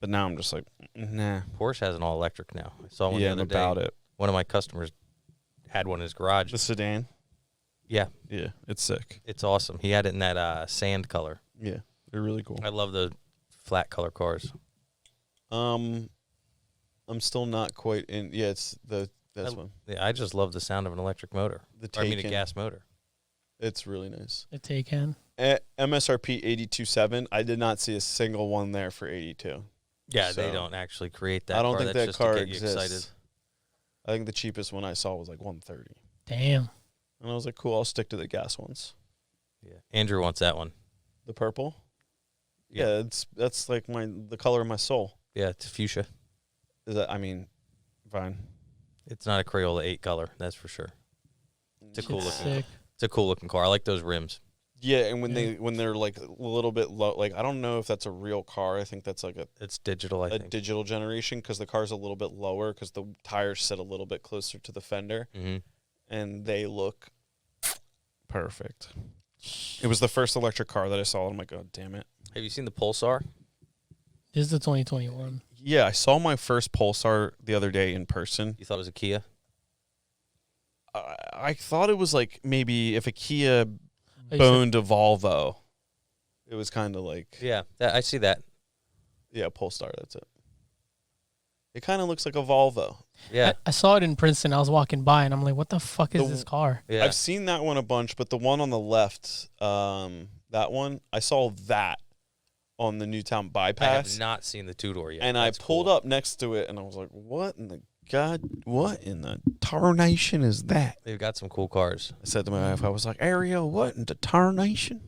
but now I'm just like, nah. Porsche has an all-electric now. I saw one the other day. About it. One of my customers had one in his garage. The sedan? Yeah. Yeah, it's sick. It's awesome. He had it in that sand color. Yeah, they're really cool. I love the flat color cars. I'm still not quite in. Yeah, it's this one. Yeah, I just love the sound of an electric motor. A gas motor. It's really nice. The Taycan. MSRP 82.7. I did not see a single one there for 82. Yeah, so they don't actually create that. I don't car. think That's that just car to get you exists. excited. I think the cheapest one I saw was like 130. Damn. And I was like, cool, I'll stick to the gas ones. Yeah. Andrew wants that one. The purple? Yeah, that's like the color of my soul. Yeah, it's fuchsia. Is that, fine. It's not a Crayola 8 color, that's for sure. It's a cool looking car. I like those rims. Yeah, and when they're like a little bit low, like I don't know if that's a real car. I think that's like it's digital. I think digital generation because the car's a little bit lower because the tires sit a little bit closer to the fender, and they look perfect. It was the first electric car that I saw, and I'm like, oh damn it! Have you seen the Pulsar? This is the 2021. Yeah, I saw my first Pulsar the other day in person. You thought it was a Kia? I thought it was like maybe if a Kia boned a Volvo. It was kind of like... Yeah, I see that. Yeah, Polestar, that's it. It kind of looks like a Volvo. Yeah. I saw it in Princeton. I was walking by, and I'm like, what the fuck is this car? Yeah. I've seen that one a bunch, but the one on the left, that one, I saw that on the Newtown bypass. I have not seen the two-door yet. And I pulled up next to it, and I was like, what in the tarnation is that? They've got some cool cars. I said to my wife, I was like, Ariel, what in the tarnation?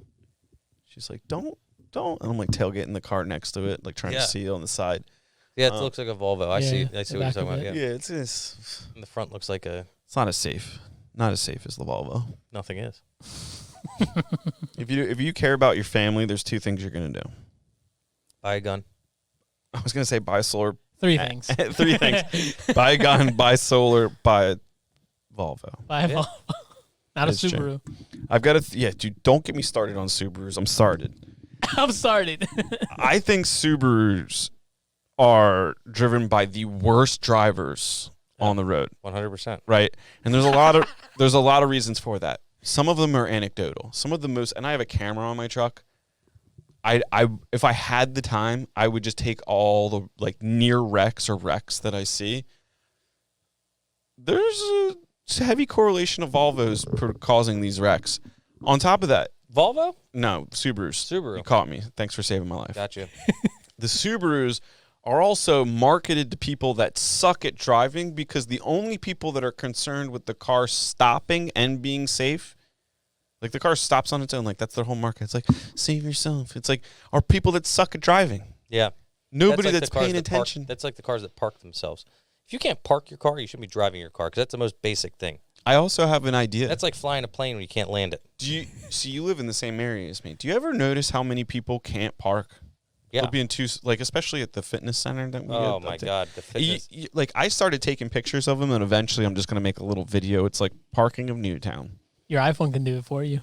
She's like, don't. And I'm like tailgating the car next to it, like trying to see it on the side. Yeah, it looks like a Volvo. I see what you're talking about. Yeah, it's and the front looks like a... It's not as safe. Not as safe as the Volvo. Nothing is. If you care about your family, there's two things you're going to do. Buy a gun. I was going to say buy solar. 3 things. 3 things. Buy a gun, buy solar, buy a Volvo. Buy a Volvo. Not a Subaru. True. I've got to... dude, don't get me started on Subarus. I'm started. I'm started. I think Subarus are driven by the worst drivers on the road. 100%. Right? And there's a lot of reasons for that. Some of them are anecdotal. Some of the most... And I have a camera on my truck. If I had the time, I would just take all the like near wrecks or wrecks that I see. There's heavy correlation of Volvos causing these wrecks. On top of that, Volvo? no, Subarus. Subaru. You caught me. Thanks for saving my life. Gotcha. The Subarus are also marketed to people that suck at driving because the only people that are concerned with the car stopping and being safe, like the car stops on its own, like that's their whole market. It's like, save yourself. It's like, are people that suck at driving. Yeah. Nobody like that's paying attention. That's like the cars that park themselves. If you can't park your car, you shouldn't be driving your car because that's the most basic thing. I also have an idea. That's like flying a plane when you can't land it. You live in the same area as me. Do you ever notice how many people can't park? Yeah. They'll be in especially at the fitness center that we Oh my God, the fitness. Like I started taking pictures of them, and eventually I'm just gonna make a little video. It's like parking of Newtown. Your iPhone can do it for you.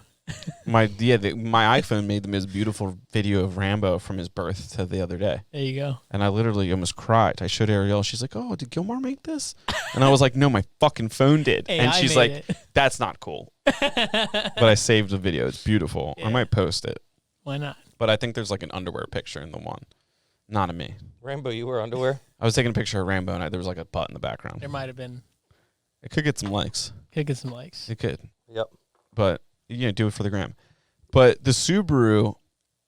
My iPhone made the most beautiful video of Rambo from his birth to the other day. There you go. And I literally almost cried. I showed Ariel. She's like, "Oh, did Gilmore make this?" And I was like, "No, my fucking phone did." Hey, and I she's made like, it. "That's not cool." But I saved the video. It's beautiful. Yeah. I might post it. Why not? But I think there's like an underwear picture in the one. Not of me. Rambo, you wear underwear? I was taking a picture of Rambo, and there was like a butt in the background. There might have been. It could get some likes. Could get some likes. It could. Yep. But, do it for the gram. But the Subaru,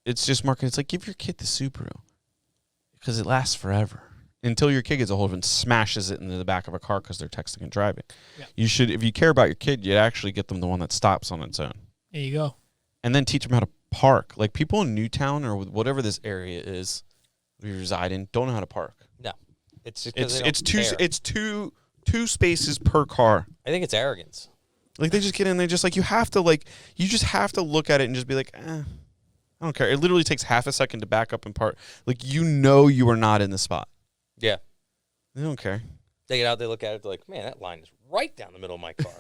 it's just marketed. It's like, give your kid the Subaru because it lasts forever until your kid gets a hold of it and smashes it into the back of a car because they're texting and driving. Yeah. You should, if you care about your kid, you'd actually get them the one that stops on its own. There you go. And then teach them how to park. Like people in Newtown or whatever this area is we reside in don't know how to park. No. It's just It's two spaces per car. I think it's arrogance. Like they just get in there, just like you just have to look at it and just be like, I don't care. It literally takes half a second to back up and park. Like you are not in the spot. Yeah. They don't care. They get out, they look at it, they're like, man, that line is right down the middle of my car.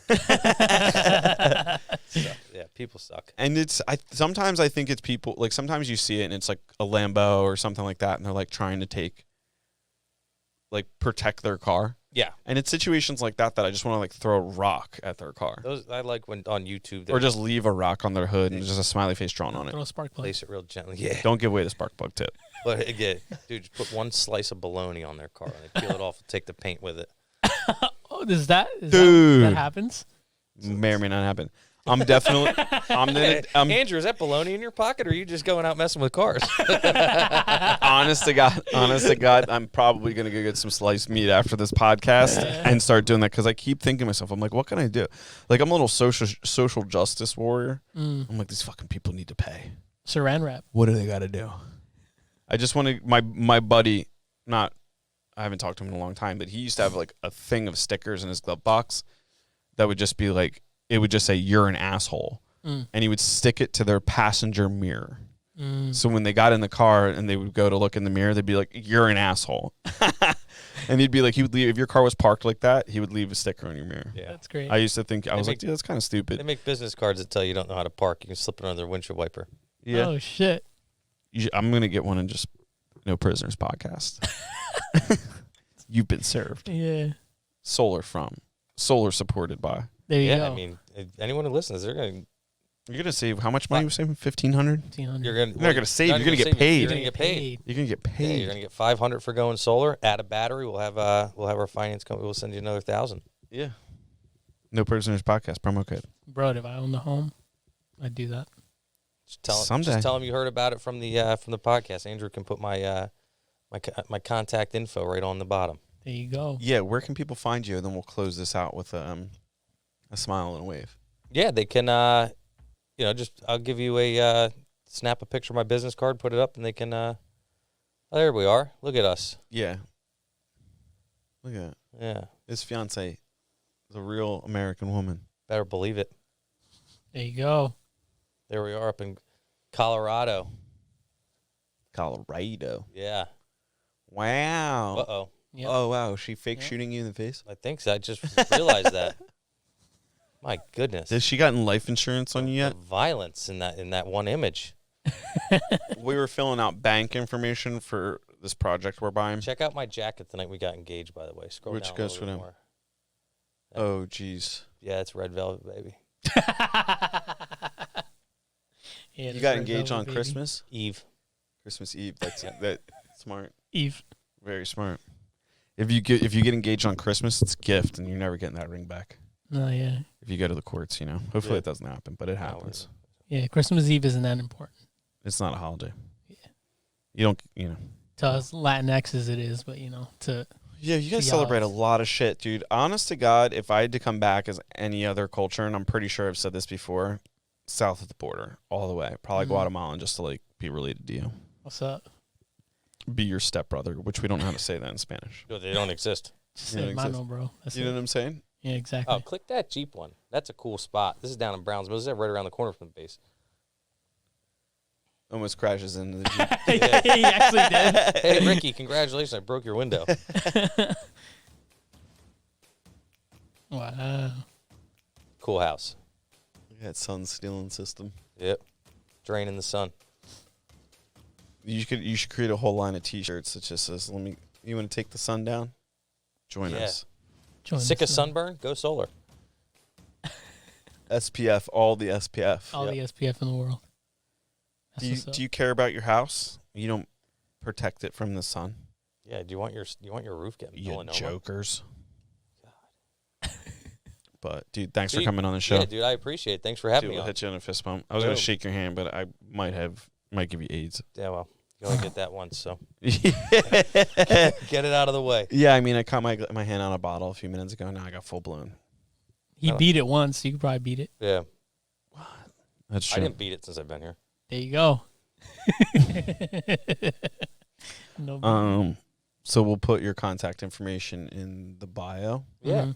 So, yeah, people suck. And sometimes I think it's people, like sometimes you see it and it's like a Lambo or something like that, and they're like trying to protect their car. Yeah. And it's situations like that I just want to like throw a rock at their car. Those I like when on YouTube. Or just leave a rock on their hood and just a smiley face drawn on it. Throw a spark plug. Place it real gently. Yeah. Don't give away the spark plug tip. But yeah, dude, just put one slice of bologna on their car and they peel it off and take the paint with it. Oh, that Dude. happens? May or may not happen. I'm definitely. Andrew, is that bologna in your pocket, or are you just going out messing with cars? Honest to God, I'm probably gonna go get some sliced meat after this podcast and start doing that because I keep thinking to myself, I'm like, what can I do? Like I'm a little social justice warrior. I'm like, these fucking people need to pay. Saran wrap. What do they got to do? I just want to. My buddy, I haven't talked to him in a long time, but he used to have like a thing of stickers in his glove box that would just be like. It would just say, "You're an asshole," and he would stick it to their passenger mirror. So when they got in the car and they would go to look in the mirror, they'd be like, "You're an asshole," and he'd be like, he would leave if your car was parked like that. He would leave a sticker on your mirror. Yeah, that's great. I used to think I was like, "Dude, that's kind of stupid." They make business cards that tell you don't know how to park. You can slip it under their windshield wiper. Yeah. Oh shit. I'm gonna get one and just No Prisoners podcast. You've been served. Yeah. Solar supported by. There you go. I mean, anyone who listens, you're gonna save how much money? We're saving $1,500. You're not gonna save. You're gonna get paid. You're gonna get paid. You're gonna get paid. Yeah, you're gonna get $500 for going solar. Add a battery. We'll have our finance company. We'll send you another $1,000. Yeah. No Prisoners podcast promo code. Bro, if I own the home, I'd do that. Someday. Just tell them you heard about it from the podcast. Andrew can put my contact info right on the bottom. There you go. Yeah, where can people find you? And then we'll close this out with a smile and a wave. Yeah, they can. I'll give you a snap a picture of my business card, put it up, and they can. There we are. Look at us. Yeah. Look at it. Yeah. His fiance is a real American woman. Better believe it. There you go. There we are up in Colorado. Colorado. Yeah. Wow. Uh-oh. Yep. Oh, wow. Is she fake shooting you in the face? I think so. I just realized that. My goodness. Has she gotten life insurance on you yet? The violence in that one image. We were filling out bank information for this project we're buying. Check out my jacket the night we got engaged, by the way. Scroll Which down goes a for little them? bit more. Oh, jeez. Yeah, it's red velvet, baby. Yeah, You got engaged on Christmas? Eve. Christmas Eve. That's smart. Eve. Very smart. If you get engaged on Christmas, it's a gift, and you're never getting that ring back. No, yeah. If you go to the courts, you know. Hopefully it doesn't happen, but it happens. Yeah, Christmas Eve isn't that important. It's not a holiday. Yeah. You don't, you know. To us Latinx's it is, but, you know, to... Yeah, you guys celebrate a lot of shit, dude. Honest to God, if I had to come back as any other culture, and I'm pretty sure I've said this before, south of the border, all the way. Probably Guatemalan, just to, like, be related to you. What's up? Be your stepbrother, which we don't know how to say that in Spanish. No, they don't exist. Just say mano, bro. That's you know what I'm saying? Yeah, exactly. Oh, click that Jeep one. That's a cool spot. This is down in Brownsville. This is right around the corner from the base. Almost crashes into the Jeep. He actually did. Hey, Ricky, congratulations. I broke your window. Wow. Cool house. Look at that sun stealing system. Yep. Draining the sun. You should create a whole line of T-shirts that just says, you want to take the sun down? Join us. Sick of sunburn? Go solar. SPF, all the SPF. All the SPF in the world. Do you care about your house? You don't protect it from the sun? Yeah, do you want your roof getting You melanoma? jokers. God. But dude, thanks for coming on the show. Yeah, dude, I appreciate it. Thanks for having me We'll on. hit you in a fist bump. I was gonna shake your hand, but I might give you AIDS. Yeah, well, you only get that once, so get it out of the way. Yeah, I mean, I caught my hand on a bottle a few minutes ago. Now I got full blown. He beat it once. You could probably beat it. Yeah. What? That's true. I didn't beat it since I've been here. There you go. So we'll put your contact information in the bio. Yeah.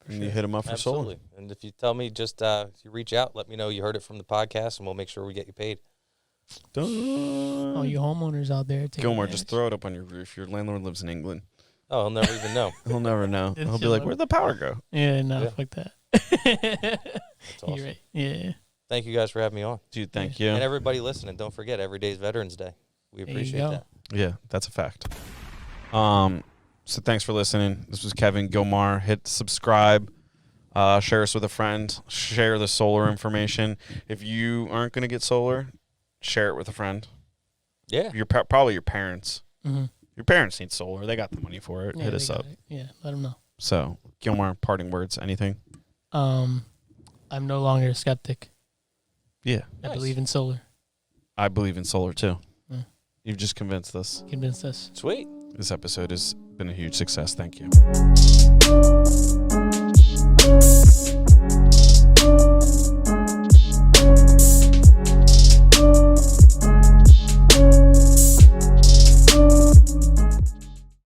And you hit them up for Absolutely. solar. And if you tell me, just if you reach out, let me know you heard it from the podcast, and we'll make sure we get you paid. Done. All you homeowners out there. Gilmore, just throw it up on your roof. Your landlord lives in England. Oh, he'll never even know. He'll never know. He'll be like, where'd the power go? Yeah, no, fuck that. That's awesome. You're right. Yeah. Thank you guys for having me on. Dude, thank you. And everybody listening, don't forget, every day is Veterans Day. We appreciate that. Yeah, that's a fact. So thanks for listening. This was Kevin Gilmar. Hit subscribe. Share us with a friend. Share the solar information. If you aren't going to get solar, share it with a friend. Yeah. Probably your parents. Mm-hmm. Your parents need solar. They got the money for it. Yeah, Hit us up. Yeah, let them know. So, Gilmar, parting words, anything? I'm no longer a skeptic. Yeah. I believe in solar. I believe in solar, too. Mm. You've just convinced us. Convinced us. Sweet. This episode has been a huge success. Thank you.